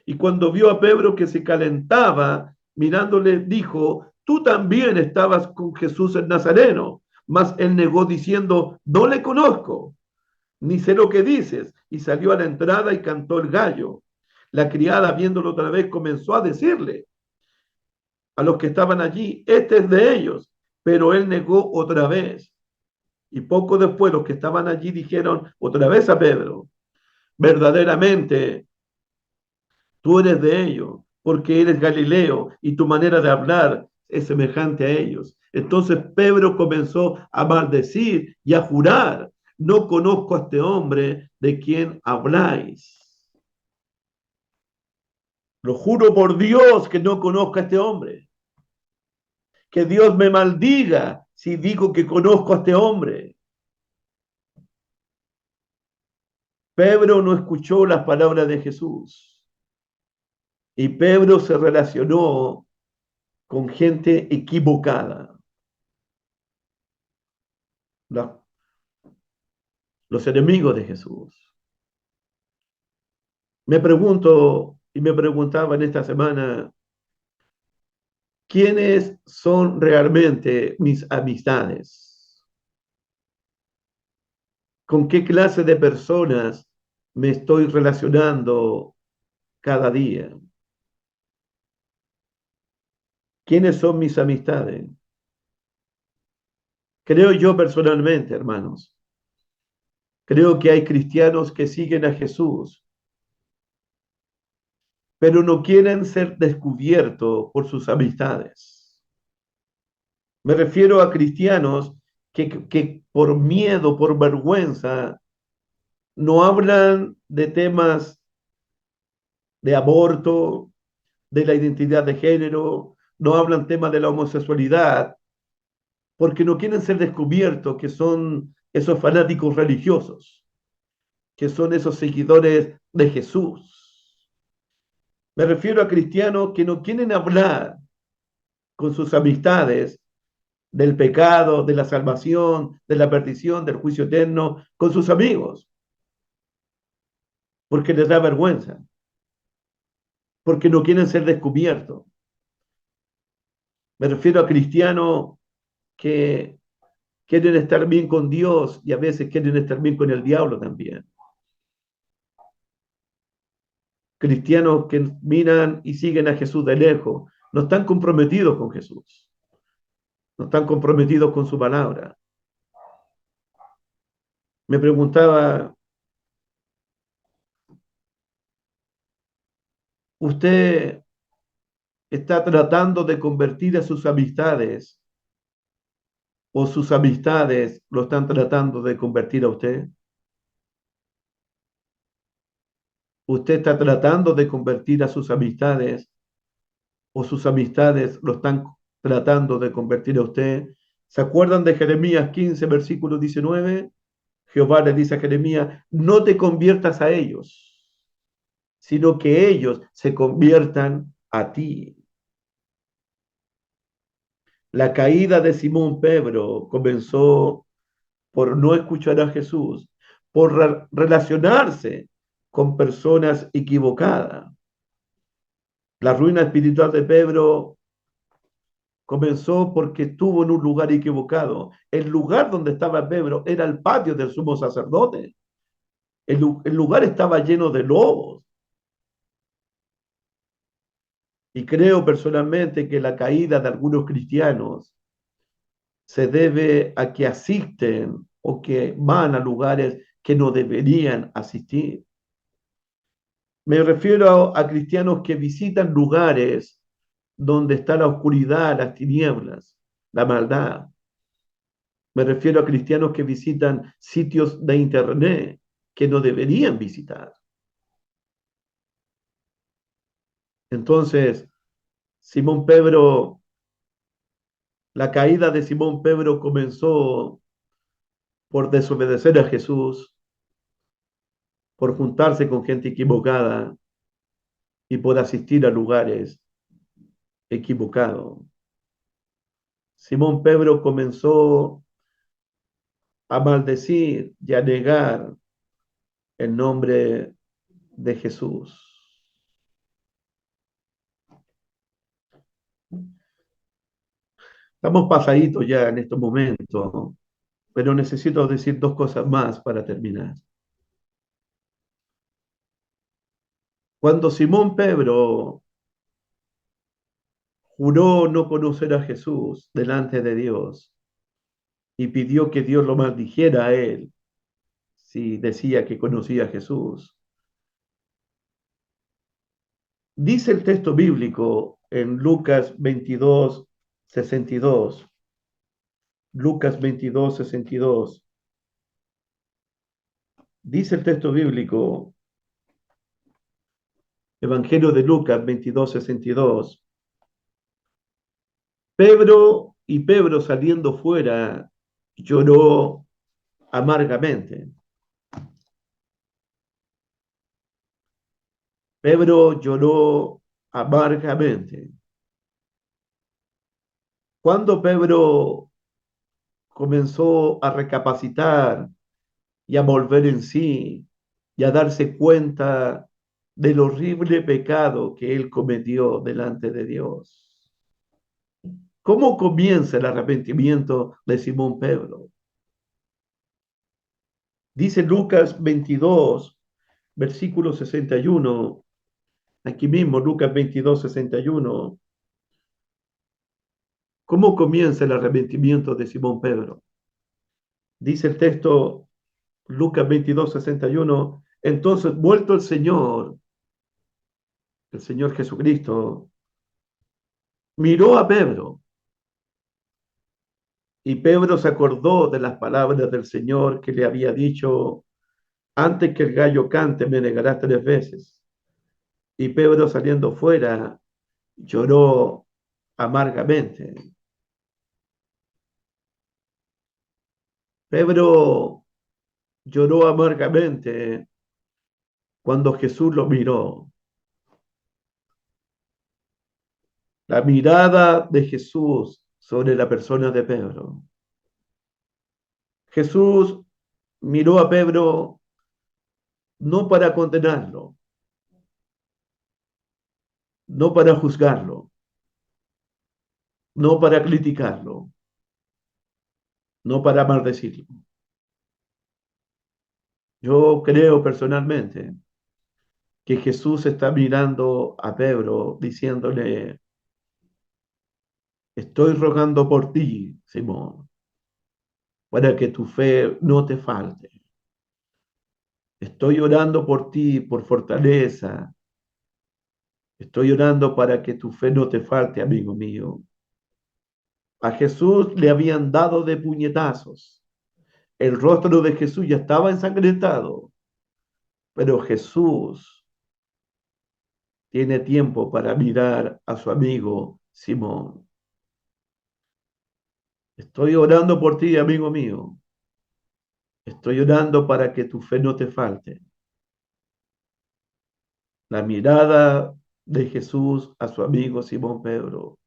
y cuando vio a Pedro que se calentaba, mirándole, dijo: tú también estabas con Jesús el Nazareno. Mas él negó diciendo: no le conozco, ni sé lo que dices. Y salió a la entrada y cantó el gallo. La criada, viéndolo otra vez, comenzó a decirle a los que estaban allí: este es de ellos. Pero él negó otra vez. Y poco después los que estaban allí dijeron otra vez a Pedro: verdaderamente tú eres de ellos, porque eres Galileo y tu manera de hablar es semejante a ellos. Entonces Pedro comenzó a maldecir y a jurar: no conozco a este hombre de quien habláis. Lo juro por Dios que no conozco a este hombre. Que Dios me maldiga si digo que conozco a este hombre. Pedro no escuchó las palabras de Jesús y Pedro se relacionó con gente equivocada. La- los enemigos de Jesús. Me pregunto y me preguntaba en esta semana: ¿quiénes son realmente mis amistades? ¿Con qué clase de personas me estoy relacionando cada día? ¿Quiénes son mis amistades? Creo yo personalmente, hermanos, creo que hay cristianos que siguen a Jesús, pero no quieren ser descubiertos por sus amistades. Me refiero a cristianos que por miedo, por vergüenza, no hablan de temas de aborto, de la identidad de género, no hablan temas de la homosexualidad, porque no quieren ser descubiertos que son esos fanáticos religiosos, que son esos seguidores de Jesús. Me refiero a cristianos que no quieren hablar con sus amistades del pecado, de la salvación, de la perdición, del juicio eterno, con sus amigos, porque les da vergüenza, porque no quieren ser descubiertos. Me refiero a cristianos que quieren estar bien con Dios y a veces quieren estar bien con el diablo también. Cristianos que miran y siguen a Jesús de lejos, no están comprometidos con Jesús, no están comprometidos con su palabra. Me preguntaba, ¿usted está tratando de convertir a sus amistades o sus amistades lo están tratando de convertir a usted? ¿Usted está tratando de convertir a sus amistades o sus amistades lo están tratando de convertir a usted? ¿Se acuerdan de Jeremías 15, versículo 19? Jehová le dice a Jeremías: no te conviertas a ellos, sino que ellos se conviertan a ti. La caída de Simón Pedro comenzó por no escuchar a Jesús, por relacionarse con personas equivocadas. La ruina espiritual de Pedro comenzó porque estuvo en un lugar equivocado. El lugar donde estaba Pedro era el patio del sumo sacerdote. El lugar estaba lleno de lobos. Y creo personalmente que la caída de algunos cristianos se debe a que asisten o que van a lugares que no deberían asistir. Me refiero a cristianos que visitan lugares donde está la oscuridad, las tinieblas, la maldad. Me refiero a cristianos que visitan sitios de internet que no deberían visitar. Entonces, Simón Pedro, la caída de Simón Pedro comenzó por desobedecer a Jesús, por juntarse con gente equivocada y por asistir a lugares equivocados. Simón Pedro comenzó a maldecir y a negar el nombre de Jesús. Estamos pasaditos ya en estos momentos, pero necesito decir dos cosas más para terminar. Cuando Simón Pedro juró no conocer a Jesús delante de Dios y pidió que Dios lo maldijera a él si decía que conocía a Jesús, dice el texto bíblico en Lucas 22:62. Lucas 22:62. Dice el texto bíblico, Evangelio de Lucas 22:62. Pedro saliendo fuera lloró amargamente. Pedro lloró amargamente. Cuando Pedro comenzó a recapacitar y a volver en sí y a darse cuenta del horrible pecado que él cometió delante de Dios. ¿Cómo comienza el arrepentimiento de Simón Pedro? Dice Lucas 22, versículo 61, aquí mismo, Lucas 22:61. ¿Cómo comienza el arrepentimiento de Simón Pedro? Dice el texto, Lucas 22:61. Entonces, vuelto el Señor Jesucristo, miró a Pedro y Pedro se acordó de las palabras del Señor que le había dicho, antes que el gallo cante me negarás 3 veces. Y Pedro saliendo fuera lloró amargamente. Pedro lloró amargamente cuando Jesús lo miró. La mirada de Jesús sobre la persona de Pedro. Jesús miró a Pedro no para condenarlo, no para juzgarlo, no para criticarlo, no para maldecirlo. Yo creo personalmente que Jesús está mirando a Pedro diciéndole, estoy rogando por ti, Simón, para que tu fe no te falte. Estoy orando por ti, por fortaleza. Estoy orando para que tu fe no te falte, amigo mío. A Jesús le habían dado de puñetazos. El rostro de Jesús ya estaba ensangrentado, pero Jesús tiene tiempo para mirar a su amigo Simón. Estoy orando por ti, amigo mío. Estoy orando para que tu fe no te falte. La mirada de Jesús a su amigo Simón Pedro.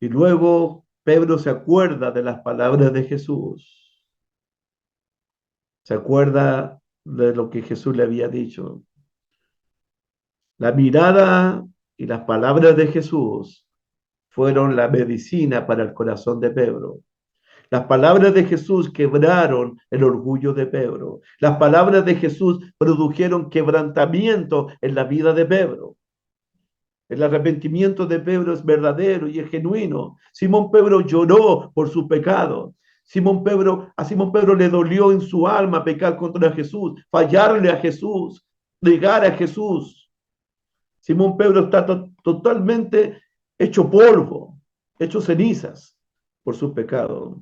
Y luego Pedro se acuerda de las palabras de Jesús. Se acuerda de lo que Jesús le había dicho. La mirada y las palabras de Jesús fueron la medicina para el corazón de Pedro. Las palabras de Jesús quebraron el orgullo de Pedro. Las palabras de Jesús produjeron quebrantamiento en la vida de Pedro. El arrepentimiento de Pedro es verdadero y es genuino. Simón Pedro lloró por su pecado. A Simón Pedro le dolió en su alma pecar contra Jesús, fallarle a Jesús, negar a Jesús. Simón Pedro está totalmente hecho polvo, hecho cenizas por su pecado.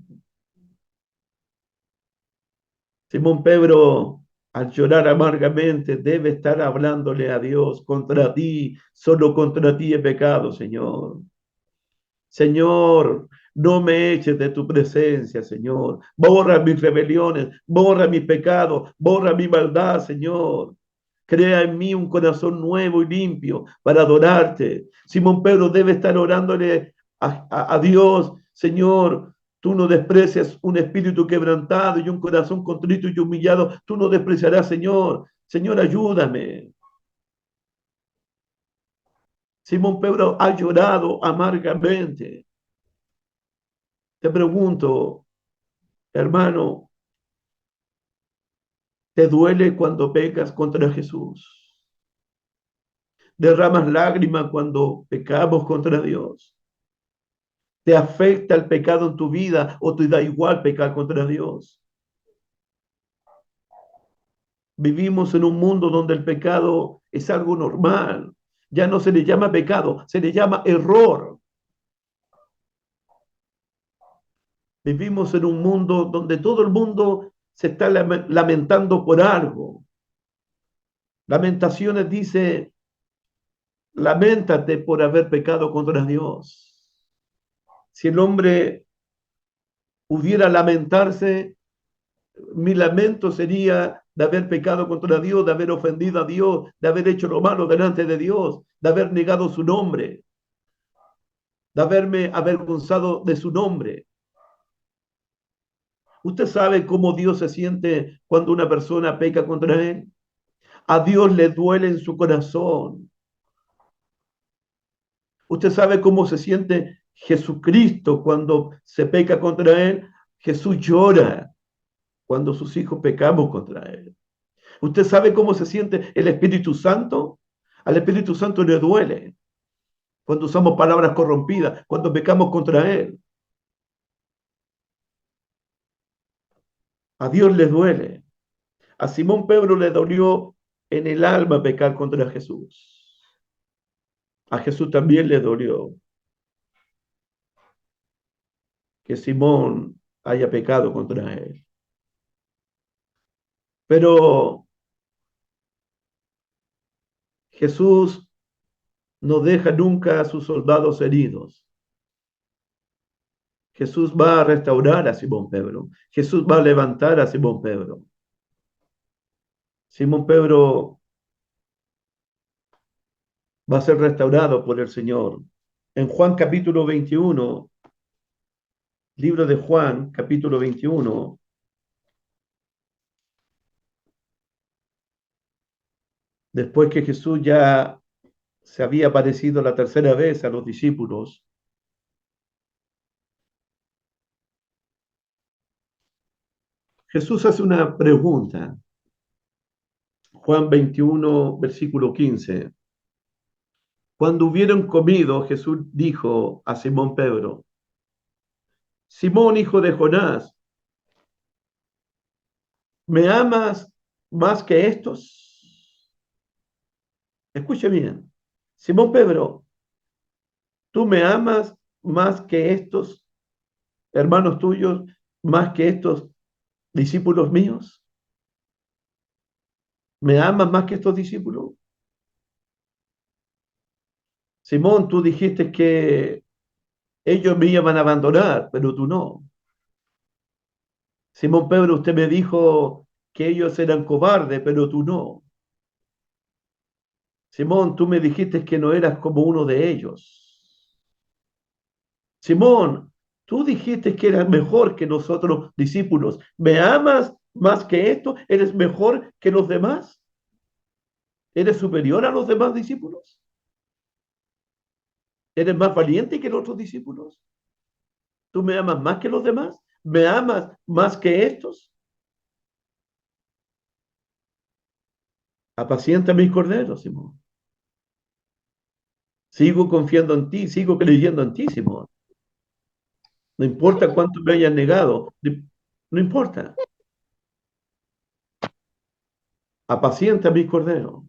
Simón Pedro, al llorar amargamente, debe estar hablándole a Dios, contra ti, solo contra ti he pecado, Señor. Señor, no me eches de tu presencia, Señor. Borra mis rebeliones, borra mis pecados, borra mi maldad, Señor. Crea en mí un corazón nuevo y limpio para adorarte. Simón Pedro debe estar orándole a Dios, Señor, Tú no desprecias un espíritu quebrantado y un corazón contrito y humillado. Tú no despreciarás, Señor. Señor, ayúdame. Simón Pedro ha llorado amargamente. Te pregunto, hermano, ¿te duele cuando pecas contra Jesús? ¿Derramas lágrimas cuando pecamos contra Dios? ¿Te afecta el pecado en tu vida o te da igual pecar contra Dios? Vivimos en un mundo donde el pecado es algo normal. Ya no se le llama pecado, se le llama error. Vivimos en un mundo donde todo el mundo se está lamentando por algo. Lamentaciones dice, lamentate por haber pecado contra Dios. Si el hombre pudiera lamentarse, mi lamento sería de haber pecado contra Dios, de haber ofendido a Dios, de haber hecho lo malo delante de Dios, de haber negado su nombre, de haberme avergonzado de su nombre. ¿Usted sabe cómo Dios se siente cuando una persona peca contra él? A Dios le duele en su corazón. ¿Usted sabe cómo se siente Jesucristo cuando se peca contra él? Jesús llora cuando sus hijos pecamos contra él. ¿Usted sabe cómo se siente el Espíritu Santo? Al Espíritu Santo le duele cuando usamos palabras corrompidas, cuando pecamos contra él. A Dios le duele. A Simón Pedro le dolió en el alma pecar contra Jesús. A Jesús también le dolió que Simón haya pecado contra él. Pero Jesús no deja nunca a sus soldados heridos. Jesús va a restaurar a Simón Pedro. Jesús va a levantar a Simón Pedro. Simón Pedro va a ser restaurado por el Señor. En Juan capítulo 21, libro de Juan capítulo 21, después que Jesús ya se había aparecido la tercera vez a los discípulos, Jesús hace una pregunta. Juan 21, versículo 15. Cuando hubieron comido, Jesús dijo a Simón Pedro, Simón, hijo de Jonás, ¿me amas más que estos? Escuche bien. Simón Pedro, ¿tú me amas más que estos hermanos tuyos, más que estos discípulos míos? ¿Me amas más que estos discípulos? Simón, tú dijiste que ellos me iban a abandonar, pero tú no. Simón Pedro, usted me dijo que ellos eran cobardes, pero tú no. Simón, tú me dijiste que no eras como uno de ellos. Simón, tú dijiste que eras mejor que nosotros discípulos. ¿Me amas más que esto? ¿Eres mejor que los demás? ¿Eres superior a los demás discípulos? ¿Eres más valiente que los otros discípulos? ¿Tú me amas más que los demás? ¿Me amas más que estos? Apacienta mis corderos, Simón. Sigo confiando en ti, sigo creyendo en ti, Simón. No importa cuánto me hayan negado, no importa. Apacienta mis corderos.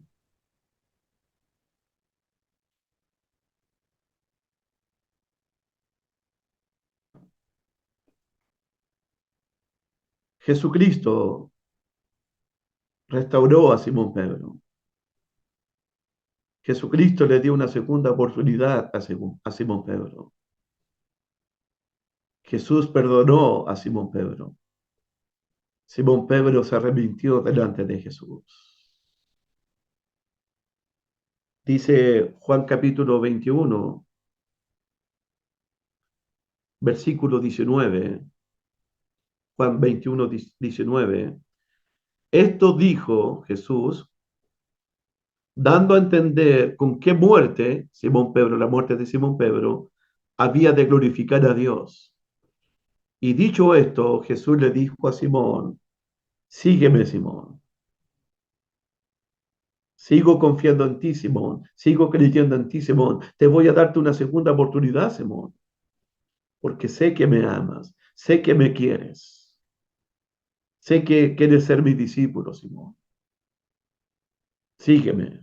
Jesucristo restauró a Simón Pedro. Jesucristo le dio una segunda oportunidad a Simón Pedro. Jesús perdonó a Simón Pedro. Simón Pedro se arrepintió delante de Jesús. Dice Juan capítulo 21, versículo 19, Juan 21, 19. Esto dijo Jesús, dando a entender con qué muerte Simón Pedro, la muerte de Simón Pedro, había de glorificar a Dios. Y dicho esto, Jesús le dijo a Simón, sígueme, Simón. Sigo confiando en ti, Simón. Sigo creyendo en ti, Simón. Te voy a darte una segunda oportunidad, Simón, porque sé que me amas, sé que me quieres, sé que quieres ser mi discípulo, Simón. Sígueme.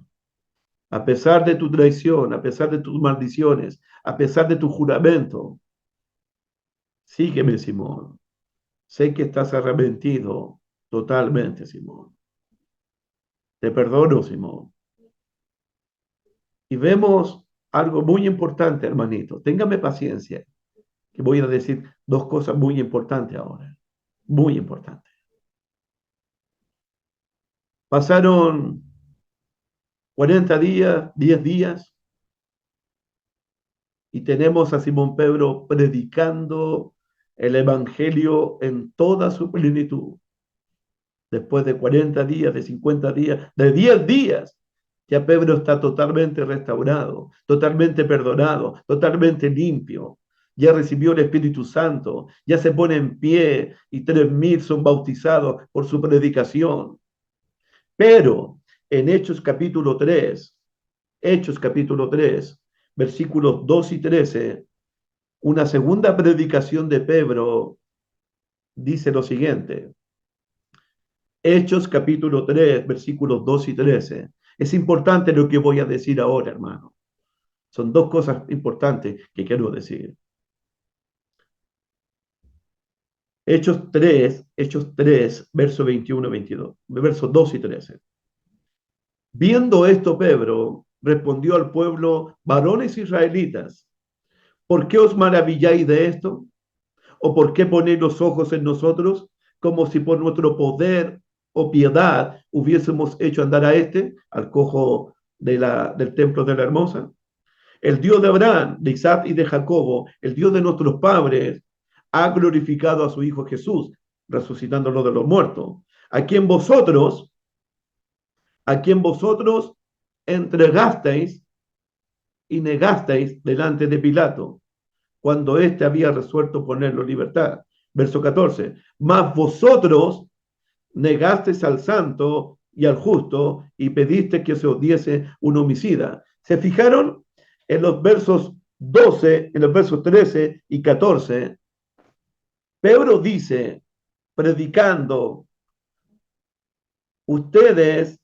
A pesar de tu traición, a pesar de tus maldiciones, a pesar de tu juramento, sígueme, Simón. Sé que estás arrepentido totalmente, Simón. Te perdono, Simón. Y vemos algo muy importante, hermanito. Téngame paciencia, que voy a decir dos cosas muy importantes ahora. Muy importantes. Pasaron 40 días, 10 días, y tenemos a Simón Pedro predicando el Evangelio en toda su plenitud. Después de 40 días, de 50 días, de 10 días, ya Pedro está totalmente restaurado, totalmente perdonado, totalmente limpio. Ya recibió el Espíritu Santo, ya se pone en pie y 3.000 son bautizados por su predicación. Pero en Hechos capítulo 3, versículos 2 y 13, una segunda predicación de Pedro dice lo siguiente. Hechos capítulo 3, versículos 2 y 13. Es importante lo que voy a decir ahora, hermano. Son dos cosas importantes que quiero decir. Hechos 3, verso 21 y 22, versos 2 y 13. Viendo esto, Pedro respondió al pueblo, varones israelitas, ¿por qué os maravilláis de esto? ¿O por qué ponéis los ojos en nosotros como si por nuestro poder o piedad hubiésemos hecho andar a al cojo del templo de la hermosa? El Dios de Abraham, de Isaac y de Jacobo, el Dios de nuestros padres, ha glorificado a su Hijo Jesús, resucitándolo de los muertos, a quien vosotros, a quien vosotros entregasteis y negasteis delante de Pilato, cuando éste había resuelto ponerlo en libertad. Verso 14. Mas vosotros negasteis al santo y al justo y pediste que se os diese un homicida. ¿Se fijaron en los versos 12, en los versos 13 y 14? Pedro dice, predicando, ustedes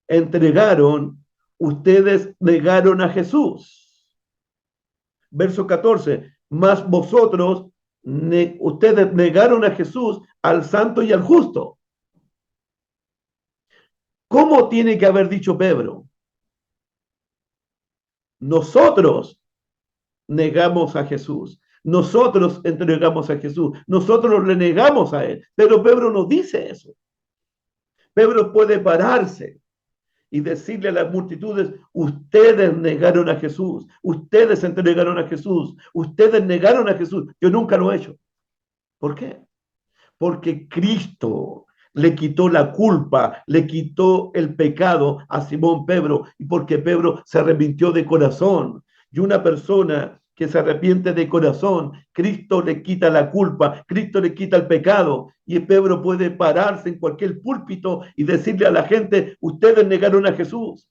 entregaron, ustedes negaron a Jesús. Verso 14, mas vosotros, ustedes negaron a Jesús, al santo y al justo. ¿Cómo tiene que haber dicho Pedro? Nosotros negamos a Jesús. Nosotros entregamos a Jesús. Nosotros le negamos a él. Pero Pedro no dice eso. Pedro puede pararse y decirle a las multitudes, ustedes negaron a Jesús, ustedes entregaron a Jesús, ustedes negaron a Jesús. Yo nunca lo he hecho. ¿Por qué? Porque Cristo le quitó la culpa, le quitó el pecado a Simón Pedro, y porque Pedro se arrepintió de corazón. Y una persona que se arrepiente de corazón, Cristo le quita la culpa, Cristo le quita el pecado, y Pedro puede pararse en cualquier púlpito y decirle a la gente, ustedes negaron a Jesús.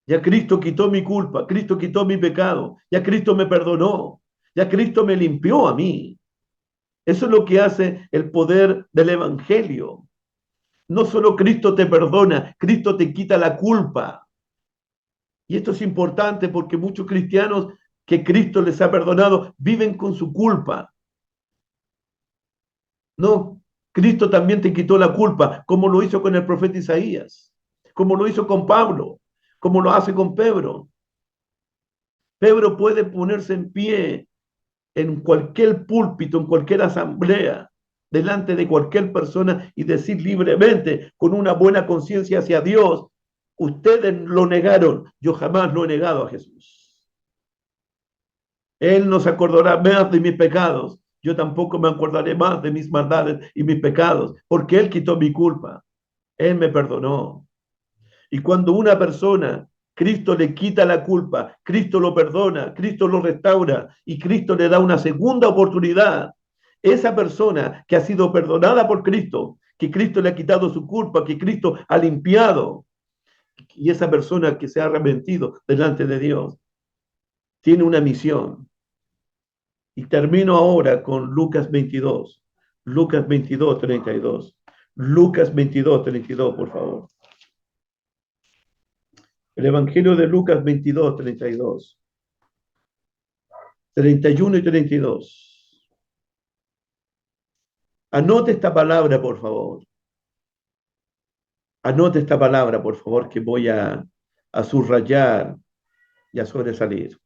Ya Cristo quitó mi culpa, Cristo quitó mi pecado, ya Cristo me perdonó, ya Cristo me limpió a mí. Eso es lo que hace el poder del Evangelio. No solo Cristo te perdona, Cristo te quita la culpa. Y esto es importante porque muchos cristianos que Cristo les ha perdonado viven con su culpa. No, Cristo también te quitó la culpa, como lo hizo con el profeta Isaías, como lo hizo con Pablo, como lo hace con Pedro. Pedro puede ponerse en pie en cualquier púlpito, en cualquier asamblea, delante de cualquier persona y decir libremente, con una buena conciencia hacia Dios, ustedes lo negaron, yo jamás lo he negado a Jesús. Él no se acordará más de mis pecados. Yo tampoco me acordaré más de mis maldades y mis pecados, porque Él quitó mi culpa. Él me perdonó. Y cuando una persona, Cristo le quita la culpa, Cristo lo perdona, Cristo lo restaura y Cristo le da una segunda oportunidad, esa persona que ha sido perdonada por Cristo, que Cristo le ha quitado su culpa, que Cristo ha limpiado, y esa persona que se ha arrepentido delante de Dios, tiene una misión. Y termino ahora con Lucas 22. Lucas 22, 32. Lucas 22, 32, por favor. El Evangelio de Lucas 22, 32. 31 y 32. Anote esta palabra, por favor. Anote esta palabra, por favor, que voy a subrayar y a sobresalir.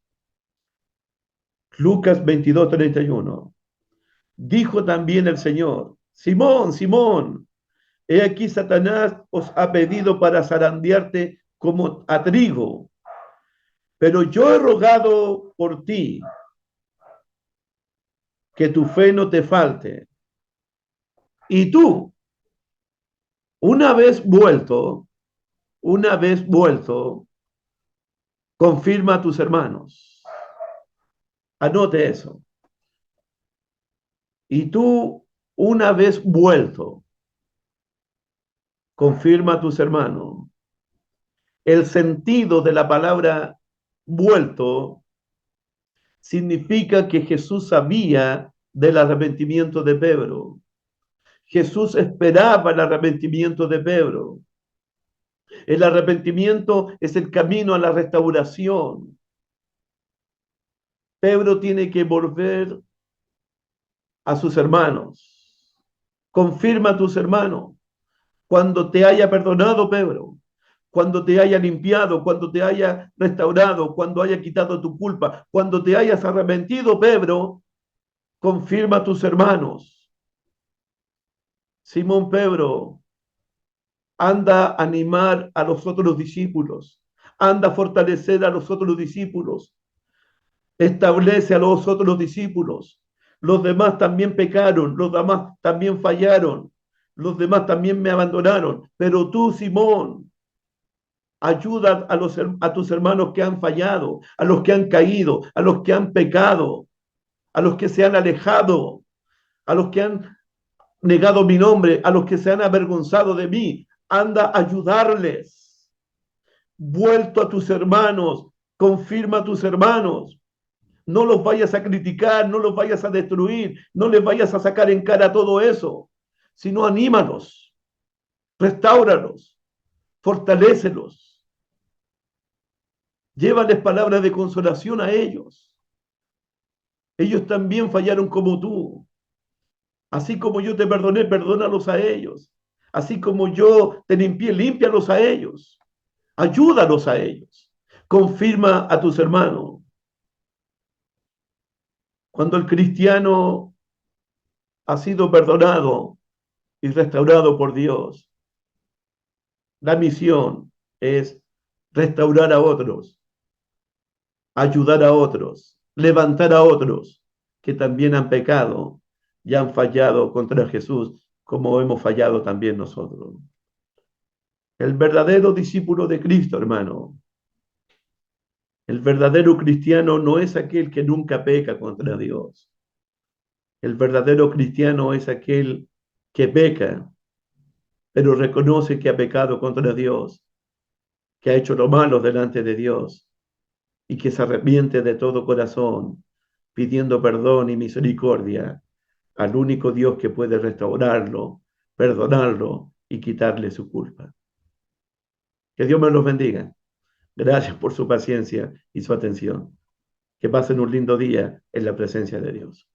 Lucas 22, 31. Dijo también el Señor: Simón, Simón, he aquí Satanás os ha pedido para zarandearte como a trigo, pero yo he rogado por ti que tu fe no te falte. Y tú, una vez vuelto, una vez vuelto, confirma a tus hermanos. Anote eso. Y tú, una vez vuelto, confirma a tus hermanos. El sentido de la palabra vuelto significa que Jesús sabía del arrepentimiento de Pedro. Jesús esperaba el arrepentimiento de Pedro. El arrepentimiento es el camino a la restauración. Pedro tiene que volver a sus hermanos. Confirma a tus hermanos. Cuando te haya perdonado, Pedro, cuando te haya limpiado, cuando te haya restaurado, cuando haya quitado tu culpa, cuando te hayas arrepentido, Pedro, confirma a tus hermanos. Simón Pedro, anda a animar a los otros discípulos, anda a fortalecer a los otros discípulos, establece a los otros discípulos. Los demás también pecaron, los demás también fallaron, los demás también me abandonaron, pero tú, Simón, ayuda a tus hermanos que han fallado, a los que han caído, a los que han pecado, a los que se han alejado, a los que han negado mi nombre, a los que se han avergonzado de mí. Anda a ayudarles. Vuelto a tus hermanos, confirma a tus hermanos. No los vayas a criticar, no los vayas a destruir, no les vayas a sacar en cara todo eso, sino anímalos, restáuralos, fortalécelos, llévales palabras de consolación a ellos. Ellos también fallaron como tú. Así como yo te perdoné, perdónalos a ellos. Así como yo te limpié, límpialos a ellos. Ayúdalos a ellos. Confirma a tus hermanos. Cuando el cristiano ha sido perdonado y restaurado por Dios, la misión es restaurar a otros, ayudar a otros, levantar a otros que también han pecado y han fallado contra Jesús, como hemos fallado también nosotros. El verdadero discípulo de Cristo, hermano, el verdadero cristiano no es aquel que nunca peca contra Dios. El verdadero cristiano es aquel que peca, pero reconoce que ha pecado contra Dios, que ha hecho lo malo delante de Dios y que se arrepiente de todo corazón, pidiendo perdón y misericordia al único Dios que puede restaurarlo, perdonarlo y quitarle su culpa. Que Dios me los bendiga. Gracias por su paciencia y su atención. Que pasen un lindo día en la presencia de Dios.